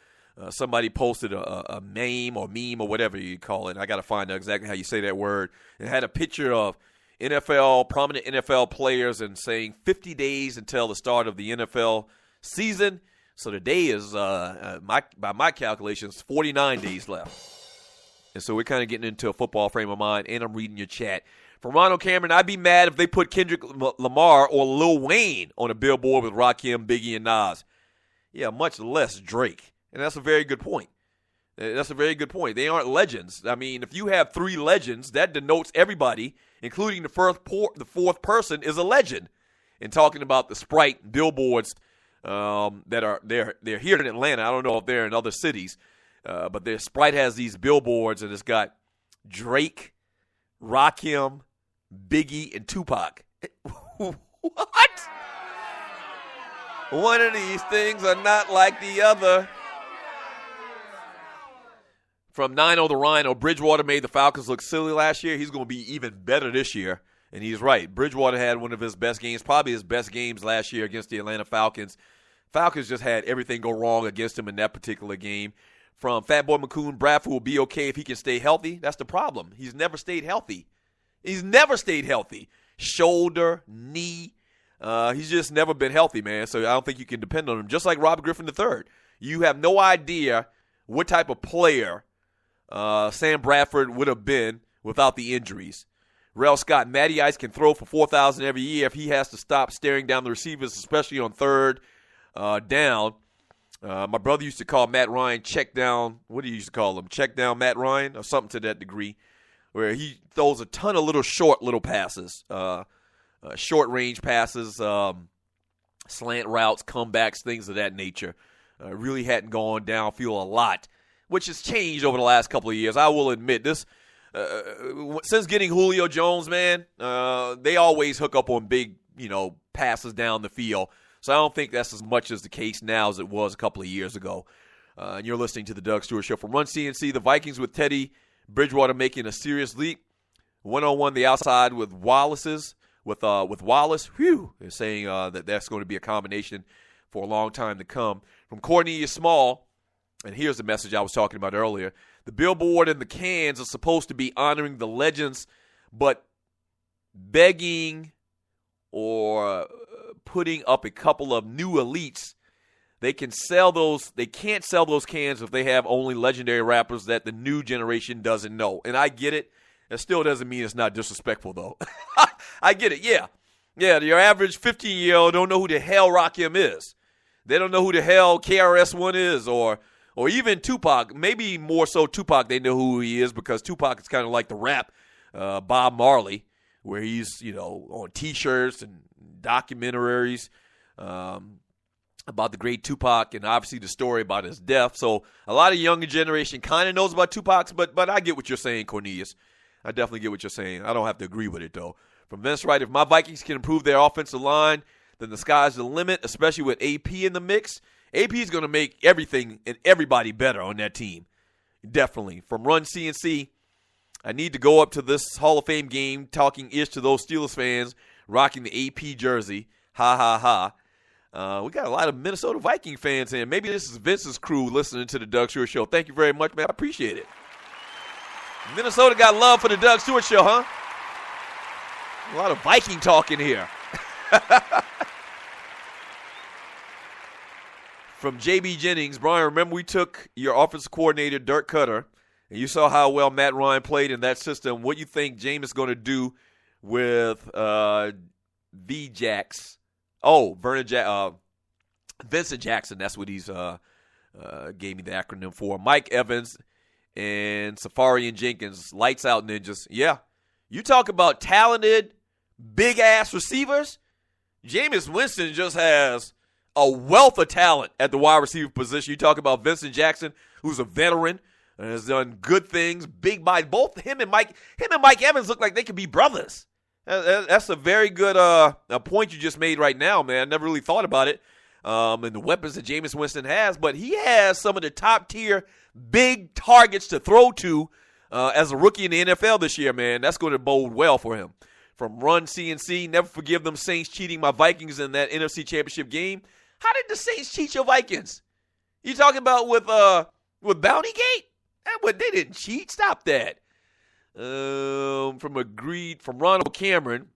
Somebody posted a meme or whatever you call it. I got to find out exactly how you say that word. It had a picture of prominent NFL players, and saying 50 days until the start of the NFL season. So today is, by my calculations, 49 days left. And so we're kind of getting into a football frame of mind, and I'm reading your chat. From Ronald Cameron, I'd be mad if they put Kendrick Lamar or Lil Wayne on a billboard with Rakim, Biggie, and Nas. Yeah, much less Drake. And that's a very good point. They aren't legends. I mean, if you have 3 legends, that denotes everybody, including the fourth person, is a legend. And talking about the Sprite billboards they're here in Atlanta. I don't know if they're in other cities, but their Sprite has these billboards, and it's got Drake, Rakim, Biggie, and Tupac. What? One of these things are not like the other. From 9-0 the Rhino, Bridgewater made the Falcons look silly last year. He's going to be even better this year. And he's right. Bridgewater had one of his best games, probably his best games last year against the Atlanta Falcons. Falcons just had everything go wrong against him in that particular game. From Fatboy McCoon, Bradford will be okay if he can stay healthy. That's the problem. He's never stayed healthy. Shoulder, knee. He's just never been healthy, man. So I don't think you can depend on him. Just like Robert Griffin III. You have no idea what type of player Sam Bradford would have been without the injuries. Rel Scott, Matty Ice can throw for 4,000 every year if he has to stop staring down the receivers, especially on third down. My brother used to call Matt Ryan check down. What do you used to call him? Check down Matt Ryan, or something to that degree, where he throws a ton of short passes, short range passes, slant routes, comebacks, things of that nature. Really hadn't gone downfield a lot, which has changed over the last couple of years. I will admit this. Since getting Julio Jones, man, they always hook up on big, passes down the field. So I don't think that's as much as the case now as it was a couple of years ago. And you're listening to the Doug Stewart Show. From Run CNC, the Vikings with Teddy Bridgewater making a serious leap. 1-on-1 the outside with Wallace. Whew, they're saying that's going to be a combination for a long time to come. From Cornelius Small, and here's the message I was talking about earlier. The billboard and the cans are supposed to be honoring the legends, but begging or putting up a couple of new elites. They can't sell those cans if they have only legendary rappers that the new generation doesn't know. And I get it. It still doesn't mean it's not disrespectful, though. I get it, yeah. Yeah, your average 15-year-old don't know who the hell Rakim is. They don't know who the hell KRS-One is or even Tupac. Maybe more so Tupac, they know who he is because Tupac is kind of like the rap Bob Marley, where he's, on T-shirts and documentaries about the great Tupac and obviously the story about his death. So a lot of younger generation kind of knows about Tupac, but I get what you're saying, Cornelius. I definitely get what you're saying. I don't have to agree with it, though. From Vince Wright, if my Vikings can improve their offensive line, then the sky's the limit, especially with AP in the mix. AP is going to make everything and everybody better on that team. Definitely. From Run CNC, I need to go up to this Hall of Fame game talking ish to those Steelers fans rocking the AP jersey. Ha, ha, ha. We got a lot of Minnesota Viking fans in. Maybe this is Vince's crew listening to the Doug Stewart Show. Thank you very much, man. I appreciate it. Minnesota got love for the Doug Stewart Show, huh? A lot of Viking talk in here. From JB Jennings, Brian, remember we took your offensive coordinator, Dirk Cutter, and you saw how well Matt Ryan played in that system. What do you think Jameis is going to do with V-Jax? Oh, Vincent Jackson. That's what he's gave me the acronym for. Mike Evans and Safari and Jenkins. Lights out, ninjas. Yeah. You talk about talented, big-ass receivers. Jameis Winston just has a wealth of talent at the wide receiver position. You talk about Vincent Jackson, who's a veteran and has done good things, big body. Both him and Mike Evans look like they could be brothers. That's a very good a point you just made right now, man. I never really thought about it. And the weapons that Jameis Winston has, but he has some of the top-tier big targets to throw to as a rookie in the NFL this year, man. That's going to bode well for him. From Run CNC, never forgive them Saints cheating my Vikings in that NFC Championship game. How did the Saints cheat your Vikings? You talking about with Bountygate? But they didn't cheat. Stop that. From Ronald Cameron,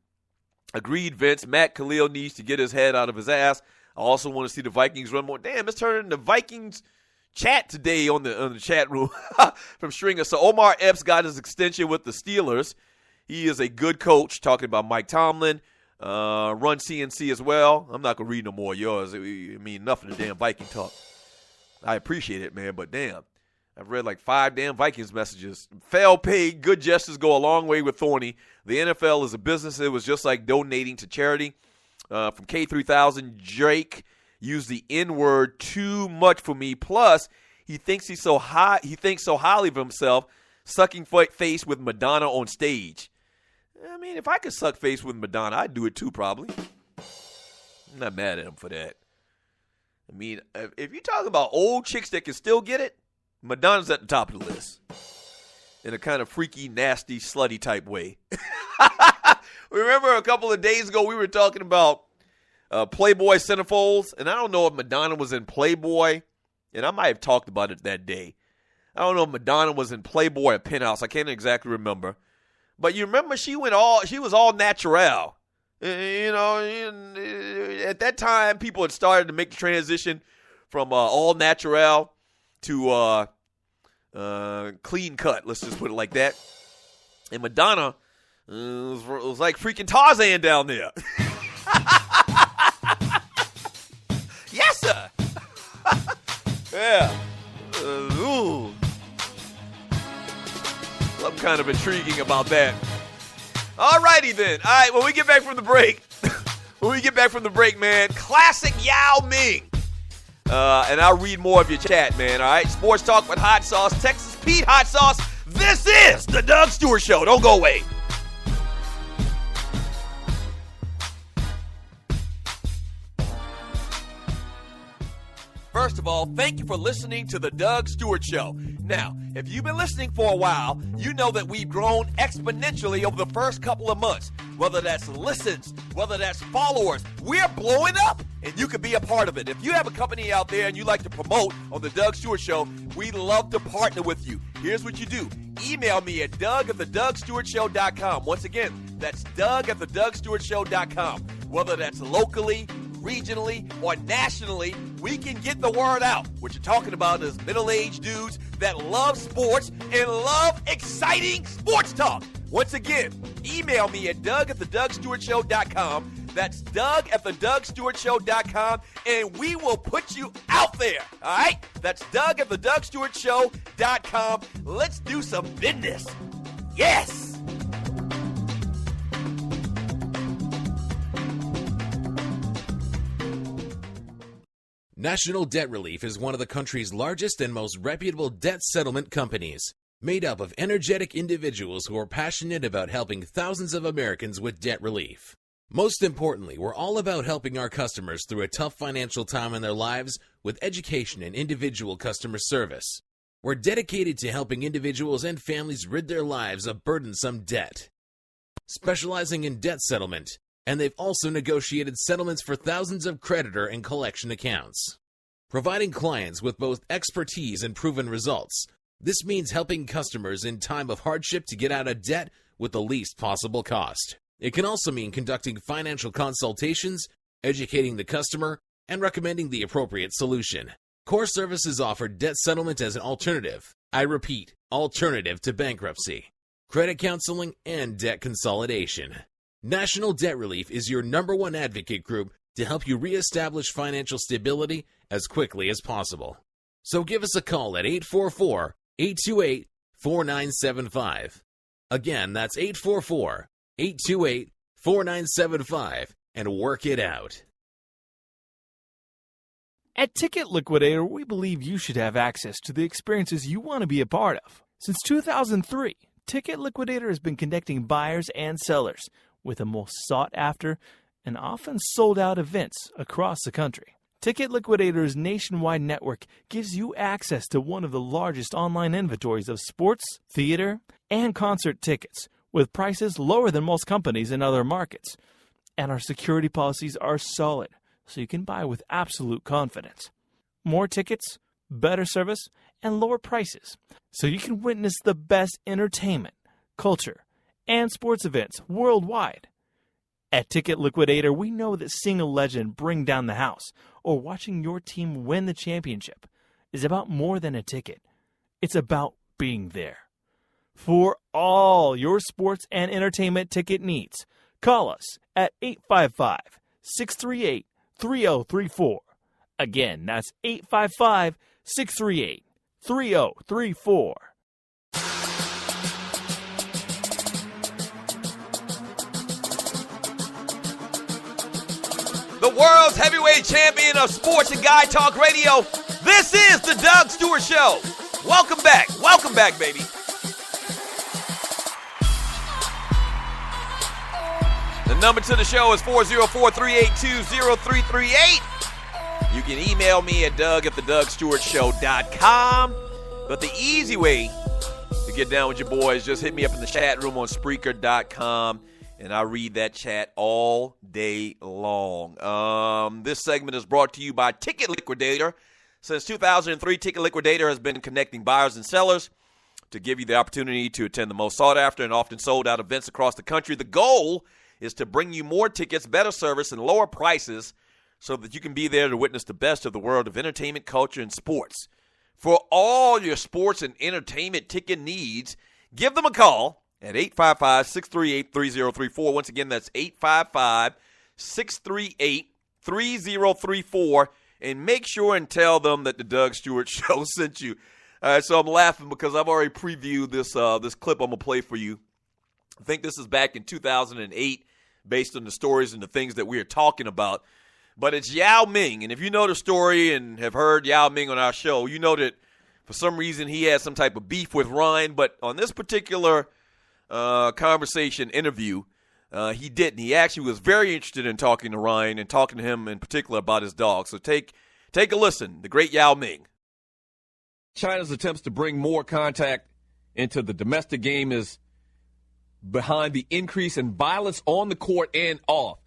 agreed, Vince. Matt Khalil needs to get his head out of his ass. I also want to see the Vikings run more. Damn, it's turning the Vikings chat today on the chat room from Stringer. So Omar Epps got his extension with the Steelers. He is a good coach, talking about Mike Tomlin. Run CNC as well. I'm not going to read no more of yours. I mean, nothing to damn Viking talk. I appreciate it, man, but damn. I've read like 5 damn Vikings messages. Fail paid, good gestures go a long way with Thorny. The NFL is a business. It was just like donating to charity. From K3000, Drake used the N-word too much for me. Plus, he thinks so highly of himself, sucking face with Madonna on stage. I mean, if I could suck face with Madonna, I'd do it too, probably. I'm not mad at him for that. I mean, if you talk about old chicks that can still get it, Madonna's at the top of the list. In a kind of freaky, nasty, slutty type way. Remember a couple of days ago we were talking about Playboy centerfolds, and I don't know if Madonna was in Playboy, and I might have talked about it that day. I don't know if Madonna was in Playboy or Penthouse. I can't exactly remember. But you remember she was all natural. You know, at that time, people had started to make the transition from all natural to clean cut. Let's just put it like that. And Madonna was like freaking Tarzan down there. Yes, sir. Yeah. Ooh. Something kind of intriguing about that. All righty then. All right, when we get back from the break, man, classic Yao Ming. And I'll read more of your chat, man, all right? Sports Talk with Hot Sauce, Texas Pete Hot Sauce. This is the Doug Stewart Show. Don't go away. First of all, thank you for listening to the Doug Stewart Show. Now, if you've been listening for a while, you know that we've grown exponentially over the first couple of months. Whether that's listens, whether that's followers, we're blowing up, and you can be a part of it. If you have a company out there and you like to promote on the Doug Stewart Show, we'd love to partner with you. Here's what you do. Email me at doug@thedougstewartshow.com. Once again, that's doug@thedougstewartshow.com. Whether that's locally, regionally, or nationally, we can get the word out. What you're talking about is middle-aged dudes that love sports and love exciting sports talk. Once again, email me at doug@thedougstewartshow.com. That's doug@thedougstewartshow.com, and we will put you out there. All right? That's doug@thedougstewartshow.com. Let's do some business. Yes! National Debt Relief is one of the country's largest and most reputable debt settlement companies, made up of energetic individuals who are passionate about helping thousands of Americans with debt relief. Most importantly, we're all about helping our customers through a tough financial time in their lives with education and individual customer service. We're dedicated to helping individuals and families rid their lives of burdensome debt. Specializing in debt settlement, and they've also negotiated settlements for thousands of creditor and collection accounts. Providing clients with both expertise and proven results, this means helping customers in time of hardship to get out of debt with the least possible cost. It can also mean conducting financial consultations, educating the customer, and recommending the appropriate solution. Core services offer debt settlement as an alternative. I repeat, alternative to bankruptcy, credit counseling, and debt consolidation. National Debt Relief is your #1 advocate group to help you reestablish financial stability as quickly as possible. So give us a call at 844-828-4975. Again, that's 844-828-4975, and work it out. At Ticket Liquidator, we believe you should have access to the experiences you want to be a part of. Since 2003, Ticket Liquidator has been connecting buyers and sellers with the most sought-after and often sold-out events across the country. Ticket Liquidator's nationwide network gives you access to one of the largest online inventories of sports, theater, and concert tickets, with prices lower than most companies in other markets. And our security policies are solid, so you can buy with absolute confidence. More tickets, better service, and lower prices, so you can witness the best entertainment, culture, and sports events worldwide. At Ticket Liquidator, we know that seeing a legend bring down the house or watching your team win the championship is about more than a ticket. It's about being there. For all your sports and entertainment ticket needs, call us at 855-638-3034. Again, that's 855-638-3034. The world's heavyweight champion of sports and guy talk radio. This is the Doug Stewart Show. Welcome back. Welcome back, baby. The number to the show is 404-382-0338. You can email me at doug@thedougstewartshow.com. But the easy way to get down with your boys, just hit me up in the chat room on Spreaker.com. And I read that chat all day long. This segment is brought to you by Ticket Liquidator. Since 2003, Ticket Liquidator has been connecting buyers and sellers to give you the opportunity to attend the most sought-after and often sold-out events across the country. The goal is to bring you more tickets, better service, and lower prices so that you can be there to witness the best of the world of entertainment, culture, and sports. For all your sports and entertainment ticket needs, give them a call at 855-638-3034. Once again, that's 855-638-3034. And make sure and tell them that the Doug Stewart Show sent you. All right, so I'm laughing because I've already previewed this clip I'm going to play for you. I think this is back in 2008 based on the stories and the things that we are talking about. But it's Yao Ming. And if you know the story and have heard Yao Ming on our show, you know that for some reason he had some type of beef with Ryan. But on this particular conversation interview, he didn't. He actually was very interested in talking to Ryan and talking to him in particular about his dog. So take Take a listen. The great Yao Ming. China's attempts to bring more contact into the domestic game is behind the increase in violence on the court and off.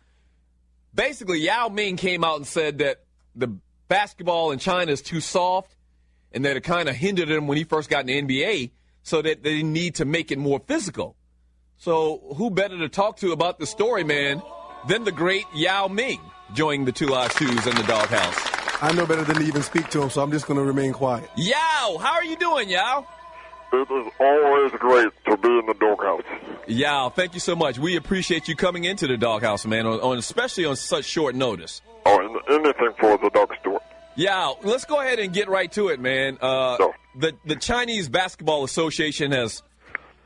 Basically, Yao Ming came out and said that the basketball in China is too soft and that it kind of hindered him when he first got in the NBA, so that they need to make it more physical. So who better to talk to about the story, man, than the great Yao Ming, joining the Two Live Shoes in the doghouse. I know better than to even speak to him, so I'm just going to remain quiet. Yao, how are you doing, Yao? It is always great to be in the doghouse. Yao, thank you so much. We appreciate you coming into the doghouse, man, especially on such short notice. Oh, anything for the dog Stewart. Yao, let's go ahead and get right to it, man. The Chinese Basketball Association has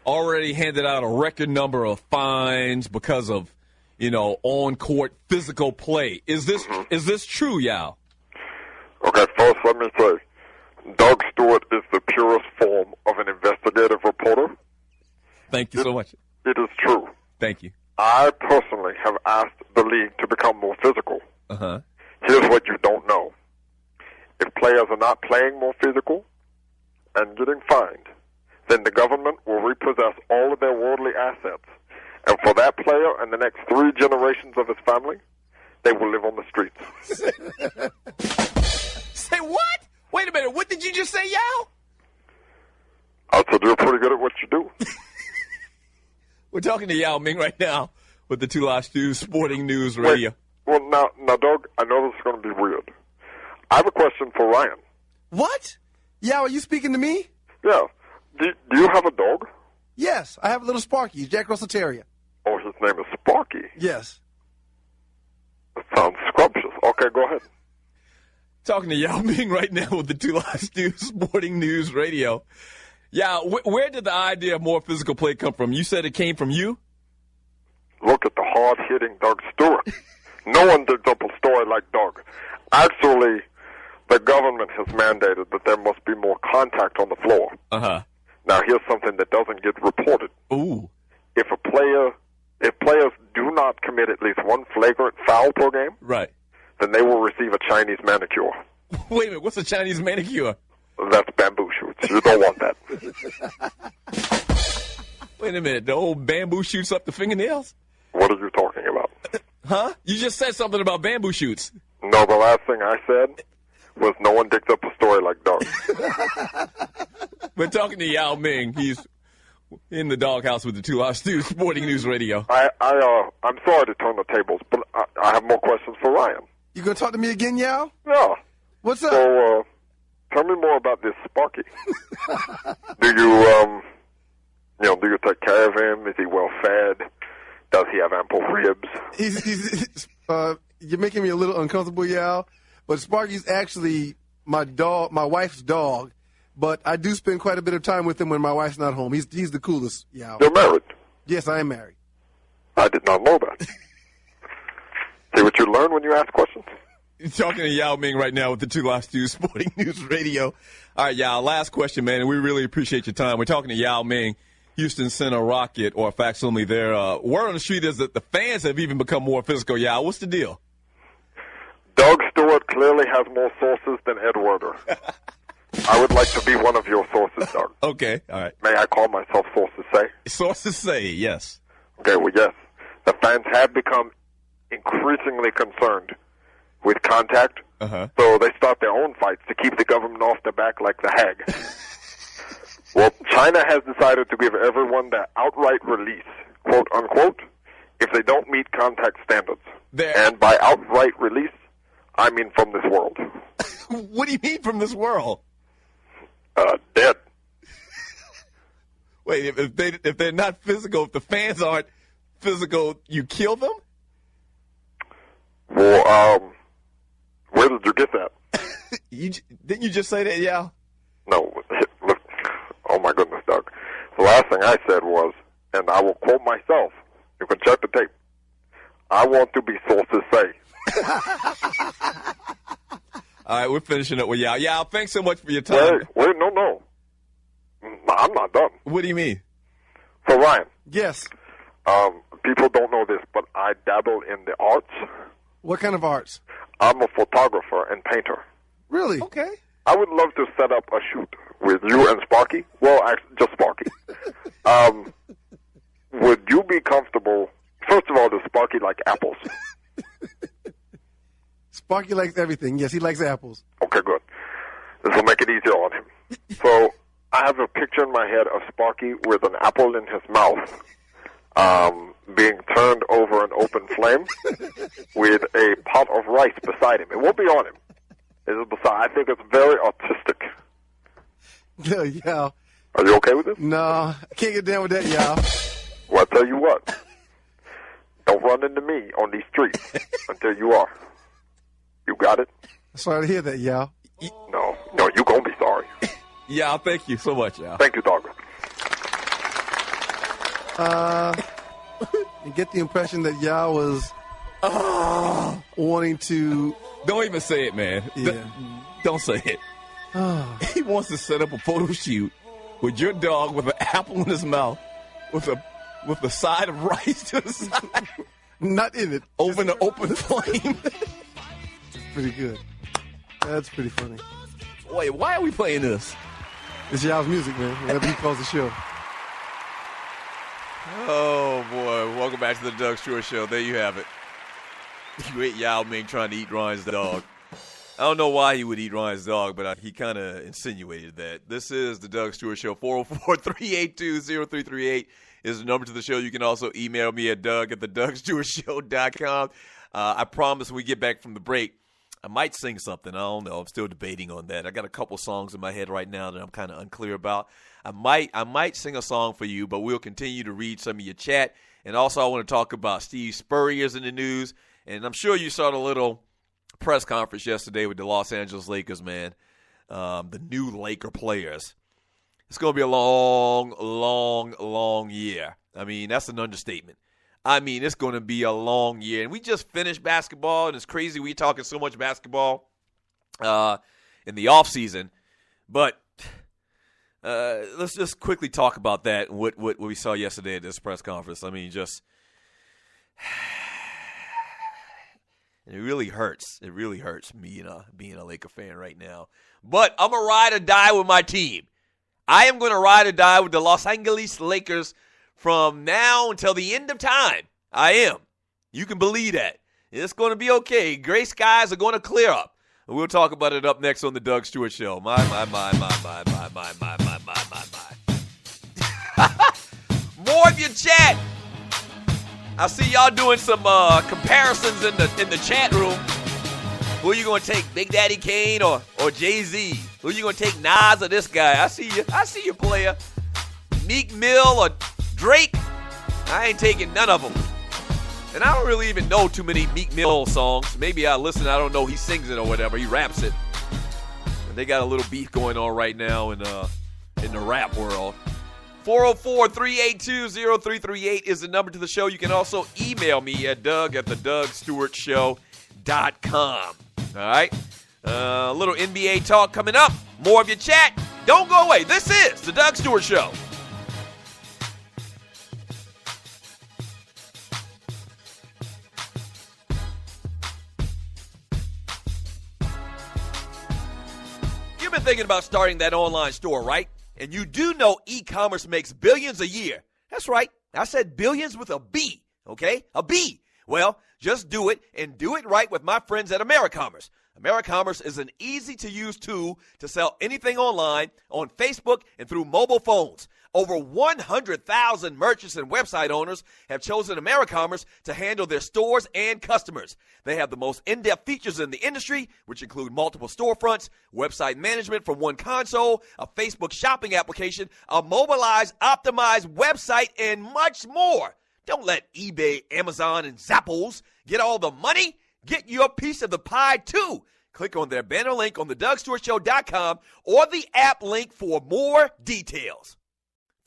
already handed out a record number of fines because of, on-court physical play. Is this true, Yao? Okay, first let me say, Doug Stewart is the purest form of an investigative reporter. Thank you so much. It is true. Thank you. I personally have asked the league to become more physical. Uh-huh. Here's what you don't know. If players are not playing more physical and getting fined, then the government will repossess all of their worldly assets. And for that player and the next 3 generations of his family, they will live on the streets. Say what? Wait a minute. What did you just say, Yao? I said you're pretty good at what you do. We're talking to Yao Ming right now with the Two Live Shoes Sporting News Radio. Well, now, Doug, I know this is going to be weird. I have a question for Ryan. What? Yao, are you speaking to me? Yeah. Do you have a dog? Yes, I have a little Sparky, a Jack Russell Terrier. Oh, his name is Sparky. Yes. That sounds scrumptious. Okay, go ahead. Talking to Yao Ming right now with the Two Live Shoes Sporting News Radio. Yao, where did the idea of more physical play come from? You said it came from you? Look at the hard-hitting Doug Stewart. No one digs up a story like Doug. Actually, the government has mandated that there must be more contact on the floor. Uh-huh. Now, here's something that doesn't get reported. Ooh. If players do not commit at least one flagrant foul per game, right, then they will receive a Chinese manicure. Wait a minute, what's a Chinese manicure? That's bamboo shoots. You don't want that. Wait a minute, the old bamboo shoots up the fingernails? What are you talking about? Huh? You just said something about bamboo shoots. No, the last thing I said was no one digs up a story like Doug. We're talking to Yao Ming. He's in the doghouse with the Two Live Shoes Sporting News Radio. I'm sorry to turn the tables, but I have more questions for Ryan. You gonna talk to me again, Yao? Yeah. What's up? So, tell me more about this Sparky. Do you take care of him? Is he well fed? Does he have ample ribs? You're making me a little uncomfortable, Yao. But Sparky's actually my wife's dog. But I do spend quite a bit of time with him when my wife's not home. He's the coolest, Yao. You're married? Yes, I am married. I did not know that. See what you learn when you ask questions? You're talking to Yao Ming right now with the Two Live Shoes Sporting News Radio. All right, Yao, last question, man, and we really appreciate your time. We're talking to Yao Ming, Houston Center Rocket, or facsimile there. Word on the street is that the fans have even become more physical, Yao. What's the deal? Doug Stewart clearly has more sources than Ed Werder. I would like to be one of your sources, Doug. Okay, all right. May I call myself Sources Say? Sources Say, yes. Okay, well, yes. The fans have become increasingly concerned with contact, so they start their own fights to keep the government off their back like the Hag. Well, China has decided to give everyone the outright release, quote unquote, if they don't meet contact standards. And by outright release, I mean from this world. What do you mean from this world? Dead. Wait, if they're not physical, if the fans aren't physical, you kill them? Well, where did you get that? Didn't you just say that, Yao? No. Look, oh, my goodness, Doug. The last thing I said was, and I will quote myself, you can check the tape, I want to be Sources Say. All right, we're finishing up with Yao. Yao, thanks so much for your time. Wait, no. I'm not done. What do you mean? So, Ryan. Yes. People don't know this, but I dabble in the arts. What kind of arts? I'm a photographer and painter. Really? Okay. I would love to set up a shoot with you and Sparky. Well, actually, just Sparky. Would you be comfortable? First of all, does Sparky like apples? Sparky likes everything. Yes, he likes apples. Okay, good. This will make it easier on him. So I have a picture in my head of Sparky with an apple in his mouth, being turned over an open flame with a pot of rice beside him. It won't be on him. It's beside. I think it's very artistic. Yeah. Are you okay with this? No, I can't get down with that, y'all. Well, I tell you what. Don't run into me on these streets until you are. You got it? Sorry to hear that, y'all. No, you gonna be sorry. Yeah, thank you so much, y'all. Thank you, Dogger. You get the impression that y'all was wanting to... Don't even say it, man. Yeah. Don't say it. He wants to set up a photo shoot with your dog with an apple in his mouth with a side of rice to the side. Not in it. Over an open flame. Pretty good. That's pretty funny. Wait, why are we playing this? It's y'all's music, man. Whatever he calls the show. Oh, boy. Welcome back to the Doug Stewart Show. There you have it. You ate Yao Ming trying to eat Ryan's dog. I don't know why he would eat Ryan's dog, but he kind of insinuated that. This is the Doug Stewart Show. 404-382-0338 is the number to the show. You can also email me at doug@thedugstewartshow.com. I promise when we get back from the break, I might sing something. I don't know. I'm still debating on that. I got a couple songs in my head right now that I'm kind of unclear about. I might sing a song for you, but we'll continue to read some of your chat. And also I want to talk about Steve Spurrier's in the news. And I'm sure you saw the little press conference yesterday with the Los Angeles Lakers, man. The new Laker players. It's going to be a long, long, long year. I mean, that's an understatement. I mean, it's going to be a long year. And we just finished basketball, and it's crazy we're talking so much basketball in the offseason. But let's just quickly talk about that and what we saw yesterday at this press conference. I mean, just it really hurts. It really hurts me, being a Laker fan right now. But I'm a ride or die with my team. I am going to ride or die with the Los Angeles Lakers from now until the end of time. I am. You can believe that. It's going to be okay. Gray skies are going to clear up. And we'll talk about it up next on the Doug Stewart Show. My. More of your chat. I see y'all doing some comparisons in the chat room. Who are you going to take, Big Daddy Kane or Jay-Z? Who are you going to take, Nas or this guy? I see you, player. Meek Mill or Drake? I ain't taking none of them. And I don't really even know too many Meek Mill songs. Maybe I listen, I don't know, he sings it or whatever. He raps it. And they got a little beef going on right now in the rap world. 404-382-0338 is the number to the show. You can also email me at doug@thedugstewartshow.com. All right? A little NBA talk coming up. More of your chat. Don't go away. This is the Doug Stewart Show. You've been thinking about starting that online store, right? And you do know e-commerce makes billions a year. That's right. I said billions with a B, okay? A B. Well, just do it and do it right with my friends at AmeriCommerce. AmeriCommerce is an easy-to-use tool to sell anything online, on Facebook, and through mobile phones. Over 100,000 merchants and website owners have chosen AmeriCommerce to handle their stores and customers. They have the most in-depth features in the industry, which include multiple storefronts, website management from one console, a Facebook shopping application, a mobilized, optimized website, and much more. Don't let eBay, Amazon, and Zappos get all the money. Get your piece of the pie, too. Click on their banner link on thedugstewartshow.com or the app link for more details.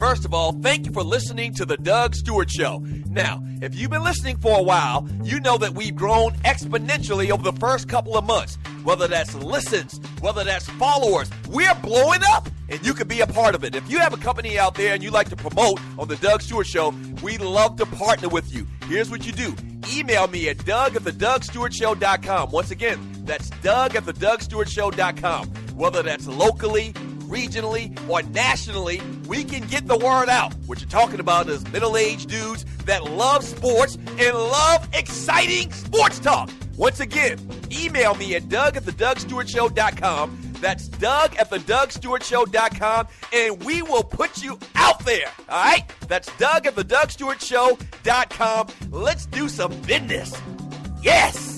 First of all, thank you for listening to the Doug Stewart Show. Now, if you've been listening for a while, you know that we've grown exponentially over the first couple of months. Whether that's listens, whether that's followers, we're blowing up, and you can be a part of it. If you have a company out there and you like to promote on the Doug Stewart Show, we'd love to partner with you. Here's what you do. email me at Doug@theDougStewartShow.com. Once again, that's Doug@theDougStewartShow.com. Whether that's locally, regionally, or nationally, we can get the word out. What you're talking about is middle-aged dudes that love sports and love exciting sports talk. Once again, email me at Doug@theDougStewartShow.com. That's Doug@theDougStewartShow.com, and we will put you out there. All right? That's Doug@theDougStewartShow.com. Let's do some business. Yes!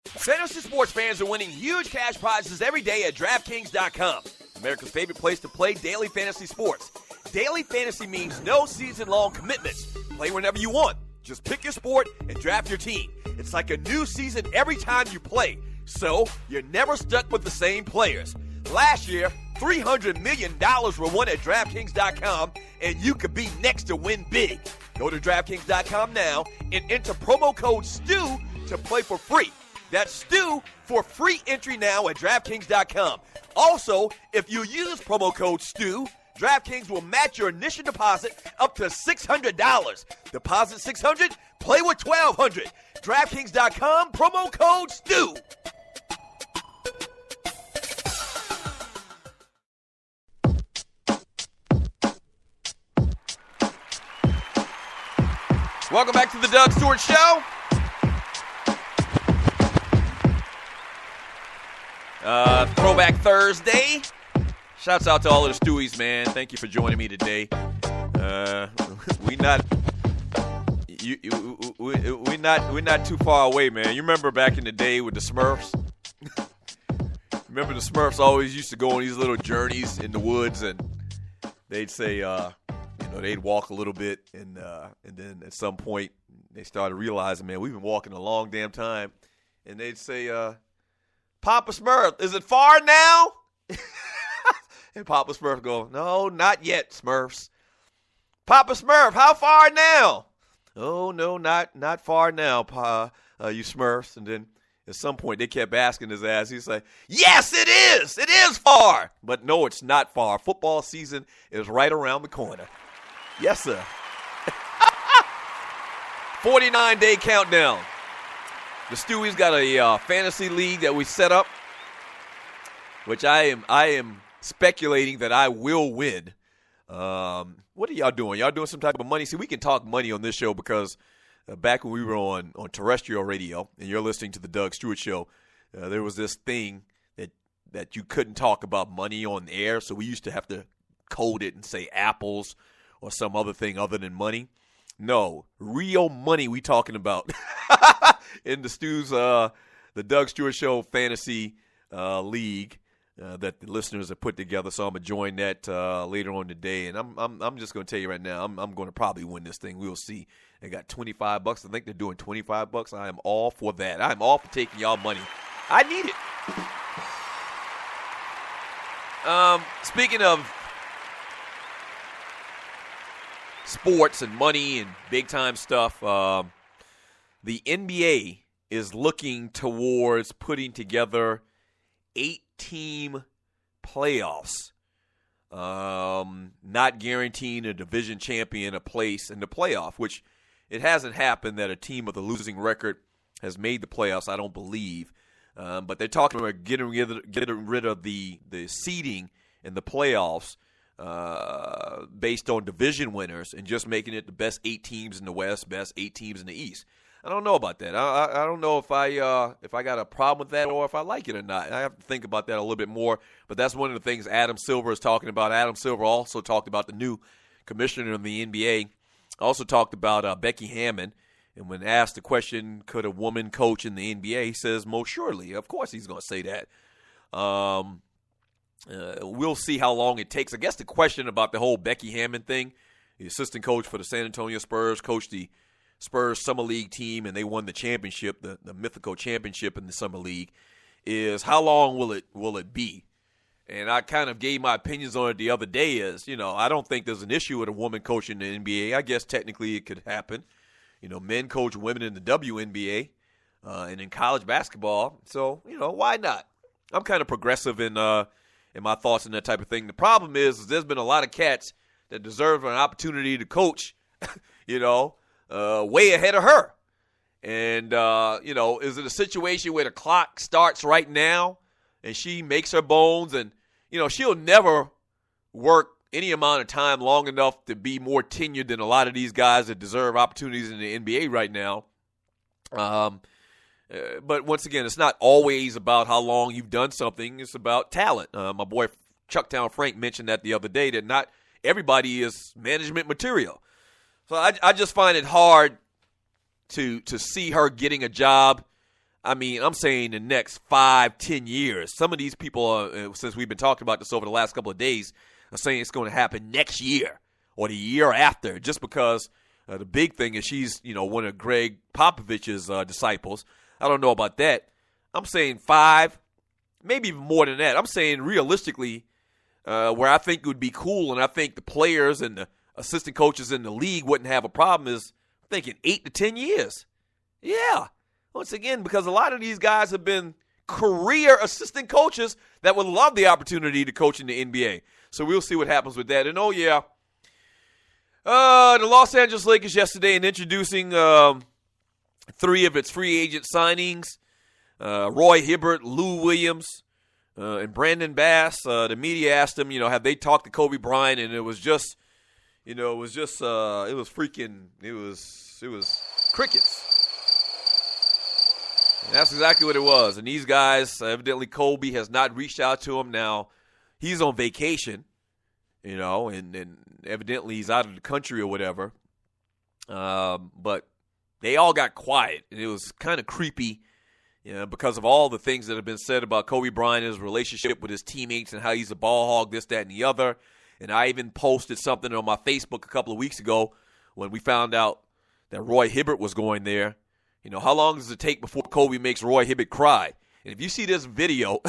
Fantasy sports fans are winning huge cash prizes every day at DraftKings.com. America's favorite place to play daily fantasy sports. Daily fantasy means no season-long commitments. Play whenever you want. Just pick your sport and draft your team. It's like a new season every time you play, so you're never stuck with the same players. Last year, $300 million were won at DraftKings.com, and you could be next to win big. Go to DraftKings.com now and enter promo code STU to play for free. That's STU for free entry now at DraftKings.com. Also, if you use promo code STU, DraftKings will match your initial deposit up to $600. Deposit $600, play with $1,200. DraftKings.com, promo code STU. Welcome back to the Doug Stewart Show. Throwback Thursday. Shouts out to all of the Stewies, man. Thank you for joining me today. We're not too far away, man. You remember back in the day with the Smurfs? Remember the Smurfs always used to go on these little journeys in the woods, and they'd say, they'd walk a little bit, and then at some point they started realizing, man, we've been walking a long damn time, and they'd say, Papa Smurf, is it far now? And Papa Smurf go, no, not yet, Smurfs. Papa Smurf, how far now? Oh, no, not far now, you Smurfs. And then at some point they kept asking his ass. He's like, yes, it is. It is far. But no, it's not far. Football season is right around the corner. Yes, sir. 49-day countdown. The Stewies got a fantasy league that we set up, which I am speculating that I will win. What are y'all doing? Y'all doing some type of money? See, we can talk money on this show because back when we were on terrestrial radio and you're listening to the Doug Stewart Show, there was this thing that you couldn't talk about money on the air, so we used to have to code it and say apples or some other thing other than money. No, real money we talking about in the Doug Stewart Show Fantasy League. That the listeners have put together, so I'm gonna join that later on today, and I'm just gonna tell you right now, I'm gonna probably win this thing. We'll see. They got $25. I think they're doing $25. I am all for that. I'm all for taking y'all money. I need it. Speaking of sports and money and big time stuff, the NBA is looking towards putting together 8-team playoffs, not guaranteeing a division champion a place in the playoff, which it hasn't happened that a team with a losing record has made the playoffs, I don't believe. But they're talking about getting rid of the seeding in the playoffs based on division winners and just making it the best 8 teams in the West, best 8 teams in the East. I don't know about that. I don't know if I got a problem with that or if I like it or not. I have to think about that a little bit more. But that's one of the things Adam Silver is talking about. Adam Silver also talked about the new commissioner of the NBA. Also talked about Becky Hammon. And when asked the question, could a woman coach in the NBA, he says, most surely. Of course he's going to say that. We'll see how long it takes. I guess the question about the whole Becky Hammon thing, the assistant coach for the San Antonio Spurs, coached the Spurs Summer League team, and they won the championship, the mythical championship in the Summer League, is how long will it be? And I kind of gave my opinions on it the other day is, I don't think there's an issue with a woman coaching the NBA. I guess technically it could happen. Men coach women in the WNBA and in college basketball. So, why not? I'm kind of progressive in and my thoughts on that type of thing. The problem is there's been a lot of cats that deserve an opportunity to coach, way ahead of her. And, is it a situation where the clock starts right now and she makes her bones and, she'll never work any amount of time long enough to be more tenured than a lot of these guys that deserve opportunities in the NBA right now. But once again, it's not always about how long you've done something. It's about talent. My boy Chucktown Frank mentioned that the other day, that not everybody is management material. So I just find it hard to see her getting a job. I mean, I'm saying the next 5-10 years. Some of these people, since we've been talking about this over the last couple of days, are saying it's going to happen next year or the year after, just because the big thing is she's, one of Greg Popovich's disciples. I don't know about that. I'm saying 5, maybe even more than that. I'm saying realistically, where I think it would be cool, and I think the players and the assistant coaches in the league wouldn't have a problem, is thinking 8 to 10 years. Yeah. Once again, because a lot of these guys have been career assistant coaches that would love the opportunity to coach in the NBA. So we'll see what happens with that. And, the Los Angeles Lakers yesterday in introducing 3 of its free agent signings, Roy Hibbert, Lou Williams, and Brandon Bass. The media asked them, have they talked to Kobe Bryant? And it was just, it was crickets. And that's exactly what it was. And these guys, evidently Kobe has not reached out to him. Now, he's on vacation, and evidently he's out of the country or whatever. But they all got quiet, and it was kind of creepy, because of all the things that have been said about Kobe Bryant, his relationship with his teammates, and how he's a ball hog, this, that, and the other. And I even posted something on my Facebook a couple of weeks ago when we found out that Roy Hibbert was going there. How long does it take before Kobe makes Roy Hibbert cry? And if you see this video,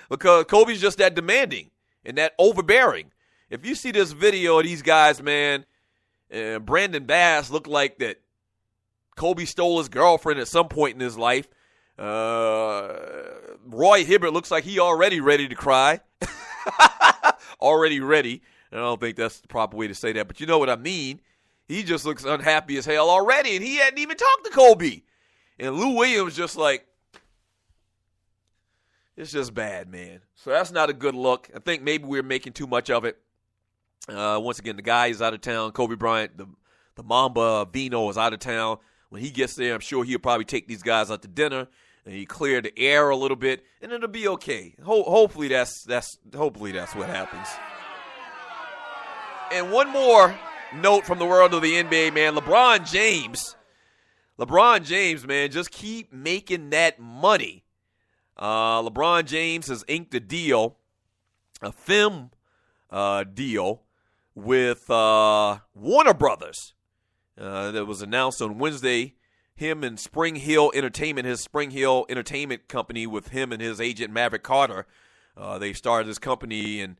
because Kobe's just that demanding and that overbearing. If you see this video of these guys, man, Brandon Bass looked like that Kobe stole his girlfriend at some point in his life. Roy Hibbert looks like he already ready to cry. Already ready. I don't think that's the proper way to say that, but you know what I mean. He just looks unhappy as hell already, and he hadn't even talked to Kobe. And Lou Williams just like, it's just bad, man. So that's not a good look. I think maybe we're making too much of it. Once again, the guy is out of town. Kobe Bryant, the Mamba Vino is out of town. When he gets there, I'm sure he'll probably take these guys out to dinner, and he clear the air a little bit, and it'll be okay. Hopefully that's what happens. And one more note from the world of the NBA, man. LeBron James, man, just keep making that money. LeBron James has inked a deal, a film deal with Warner Brothers that was announced on Wednesday. Him and Spring Hill Entertainment, his Spring Hill Entertainment company, with him and his agent Maverick Carter. They started this company, and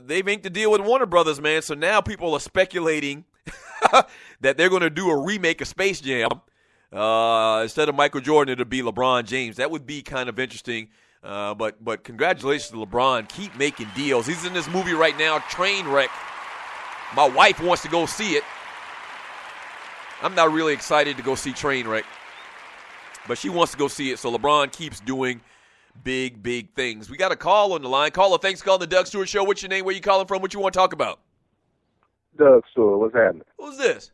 they've inked a deal with Warner Brothers, man. So now people are speculating that they're going to do a remake of Space Jam. Instead of Michael Jordan, it'll be LeBron James. That would be kind of interesting. But congratulations to LeBron. Keep making deals. He's in this movie right now, Trainwreck. My wife wants to go see it. I'm not really excited to go see Trainwreck, but she wants to go see it. So LeBron keeps doing big, big things. We got a call on the line. Caller, thanks for calling the Doug Stewart Show. What's your name? Where you calling from? What you want to talk about? Doug Stewart. What's happening? Who's this?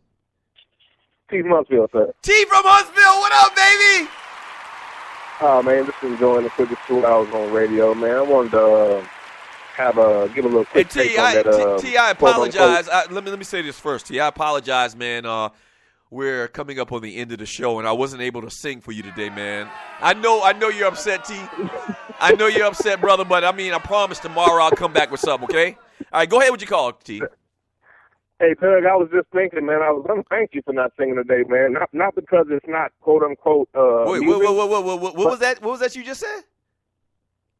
T from Huntsville, sir. T from Huntsville. What up, baby? Oh, man, just enjoying the quickest 2 hours on radio, man. I wanted to give a little quick take on that. T, I apologize. Let me say this first. T, I apologize, man. We're coming up on the end of the show, and I wasn't able to sing for you today, man. I know you're upset, T. I know you're upset, brother, but, I promise tomorrow I'll come back with something, okay? All right, go ahead with your call, T. Hey, Doug, I was just thinking, man, I'm thank you for not singing today, man. Not because it's not, quote-unquote, Wait, what was that? What was that you just said?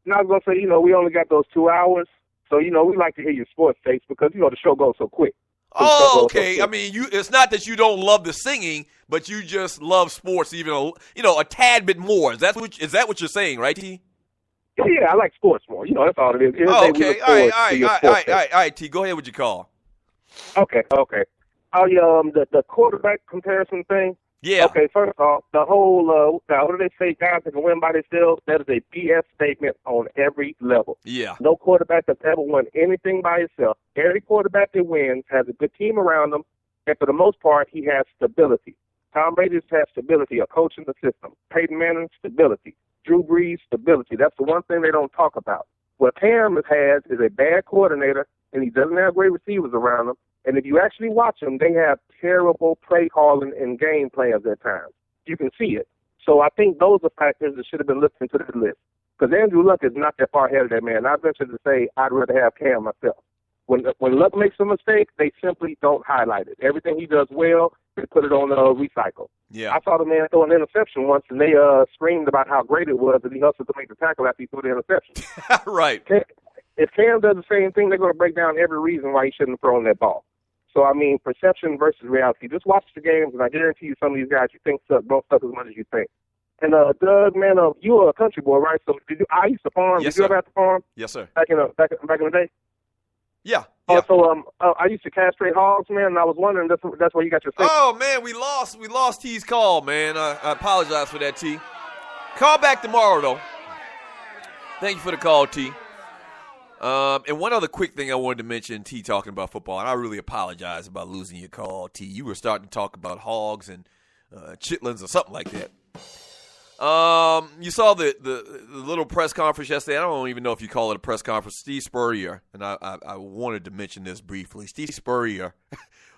No, I was going to say, we only got those 2 hours, so, we like to hear your sports takes because, the show goes so quick. Oh, okay. It's not that you don't love the singing, but you just love sports even, a tad bit more. Is that what you're saying, right, T? Yeah, I like sports more. You know, that's all it is. Oh, okay. All right, T. Go ahead with your call. Okay. Oh, yeah, the quarterback comparison thing. Yeah. Okay, first off, the whole, now, what do they say, guys that can win by themselves? That is a BS statement on every level. Yeah. No quarterback has ever won anything by himself. Every quarterback that wins has a good team around him, and for the most part, he has stability. Tom Brady has stability, a coach in the system. Peyton Manning, stability. Drew Brees, stability. That's the one thing they don't talk about. What Cam has is a bad coordinator, and he doesn't have great receivers around him. And if you actually watch them, they have terrible play calling and game plans at times. You can see it. So I think those are factors that should have been looked into the list. Because Andrew Luck is not that far ahead of that man. I venture to say I'd rather have Cam myself. When Luck makes a mistake, they simply don't highlight it. Everything he does well, they put it on recycle. Yeah. I saw the man throw an interception once, and they screamed about how great it was that he hustled to make the tackle after he threw the interception. Right. If Cam does the same thing, they're going to break down every reason why he shouldn't have thrown that ball. So, I mean, perception versus reality. Just watch the games, and I guarantee you some of these guys you think suck don't suck as much as you think. And, Doug, man, you were a country boy, right? So I used to farm. Yes, did you sir. ever have to farm? Yes, sir. Back in the day? Yeah. So I used to castrate hogs, man, and I was wondering that's where you got your sick. Oh, man, we lost T's call, man. I apologize for that, T. Call back tomorrow, though. Thank you for the call, T. And one other quick thing I wanted to mention, T talking about football, and I really apologize about losing your call, T. You were starting to talk about hogs and chitlins or something like that. You saw the little press conference yesterday. I don't even know if you call it a press conference. Steve Spurrier, and I wanted to mention this briefly. Steve Spurrier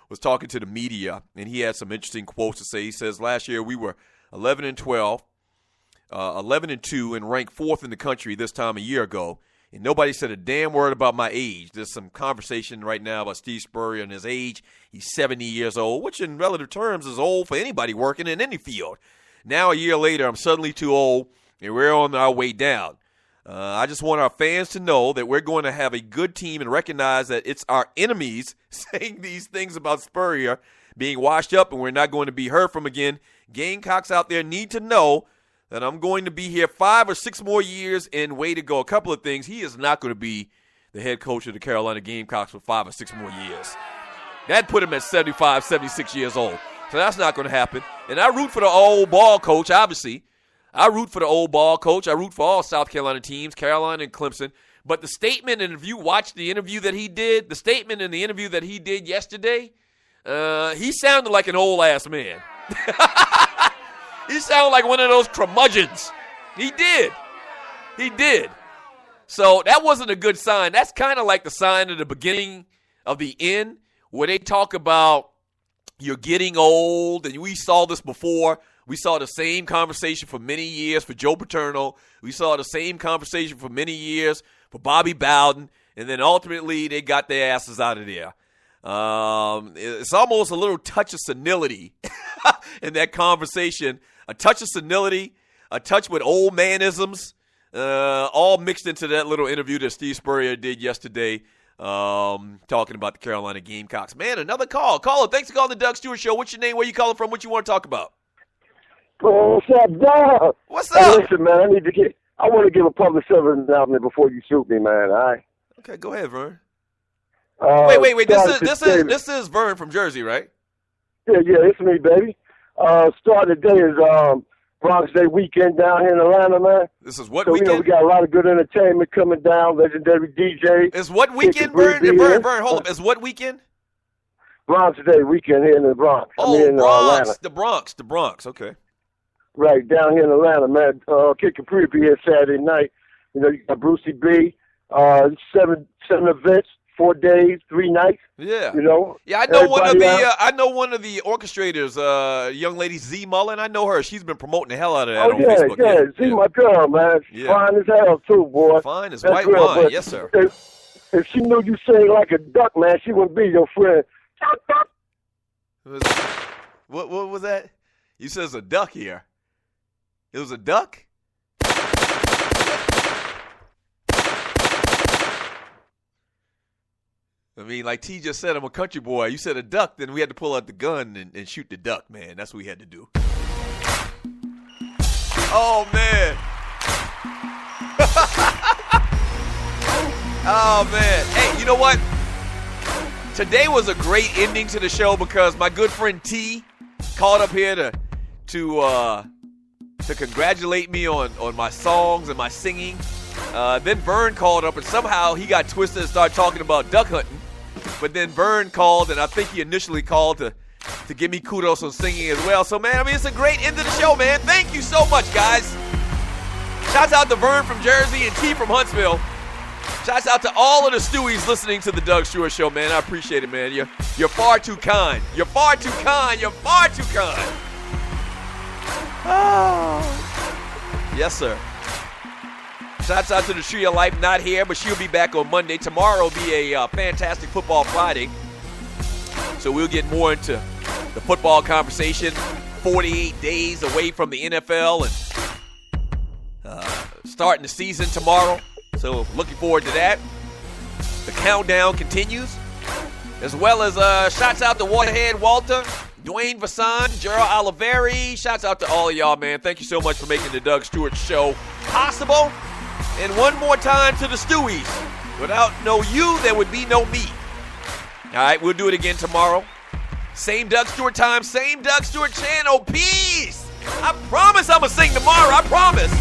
was talking to the media, and he had some interesting quotes to say. He says, last year we were 11-12, 11-2, and ranked 4th in the country this time a year ago. And nobody said a damn word about my age. There's some conversation right now about Steve Spurrier and his age. He's 70 years old, which in relative terms is old for anybody working in any field. Now, a year later, I'm suddenly too old, and we're on our way down. I just want our fans to know that we're going to have a good team and recognize that it's our enemies saying these things about Spurrier being washed up and we're not going to be heard from again. Gamecocks out there need to know that I'm going to be here 5 or 6 more years, and way to go. A couple of things. He is not going to be the head coach of the Carolina Gamecocks for 5 or 6 more years. That put him at 75, 76 years old. So that's not going to happen. And I root for the old ball coach, obviously. I root for the old ball coach. I root for all South Carolina teams, Carolina and Clemson. But the statement, and if you watch the interview that he did, the statement in the interview that he did yesterday, he sounded like an old-ass man. He sounded like one of those curmudgeons. He did. So that wasn't a good sign. That's kind of like the sign of the beginning of the end, where they talk about you're getting old, and we saw this before. We saw the same conversation for many years for Joe Paterno. We saw the same conversation for many years for Bobby Bowden, and then ultimately they got their asses out of there. It's almost a little touch of senility in that conversation. A touch of senility, a touch with old manisms, all mixed into that little interview that Steve Spurrier did yesterday, talking about the Carolina Gamecocks. Man, another call. Caller, thanks for calling the Doug Stewart Show. What's your name? Where you calling from? What you want to talk about? What's up, Doug? What's Hey, up? listen, man, I want to give a public service announcement before you shoot me, man. All right. Okay, go ahead, Vern. Wait. This is Vern from Jersey, right? Yeah, it's me, baby. Start of the day is Bronx Day weekend down here in Atlanta, man. This is what so, weekend? We got a lot of good entertainment coming down, legendary DJ. Is what weekend, Vern? Vern, hold up. Is what weekend? Bronx Day weekend here in the Bronx. Oh, Bronx. The Bronx. Okay. Right, down here in Atlanta, man. Kid Capri be here Saturday night. You know, you got Brucey B. 7 events, 4 days, 3 nights. Yeah. You know. Yeah, I know one of the orchestrators, young lady Z Mullen. I know her. She's been promoting the hell out of that on Facebook. Yeah. Z, my girl, man. She's fine as hell too, boy. Fine as That's white real, wine. Yes, sir. If she knew you sang like a duck, man, she wouldn't be your friend. What was that? You said it's a duck here. It was a duck? I mean, like T just said, I'm a country boy. You said a duck, then we had to pull out the gun and shoot the duck, man. That's what we had to do. Oh, man. Oh, man. Hey, you know what? Today was a great ending to the show because my good friend T called up here to congratulate me on my songs and my singing. Then Vern called up, and somehow he got twisted and started talking about duck hunting. But then Vern called, and I think he initially called to give me kudos on singing as well. So, man, I mean, it's a great end of the show, man. Thank you so much, guys. Shouts out to Vern from Jersey and T from Huntsville. Shouts out to all of the Stewies listening to the Doug Stewart Show, man. I appreciate it, man. You're far too kind. You're far too kind. You're far too kind. Oh. Yes, sir. Shouts out to the Tree of Life, not here, but she'll be back on Monday. Tomorrow will be a fantastic football Friday. So we'll get more into the football conversation. 48 days away from the NFL and starting the season tomorrow. So looking forward to that. The countdown continues. As well as shouts out to Waterhead Walter, Dwayne Vasson, Gerald Oliveri. Shouts out to all of y'all, man. Thank you so much for making the Doug Stewart Show possible. And one more time to the Stewies. Without no you, there would be no me. All right, we'll do it again tomorrow. Same Doug Stewart time, same Doug Stewart channel. Peace. I promise I'm going to sing tomorrow. I promise.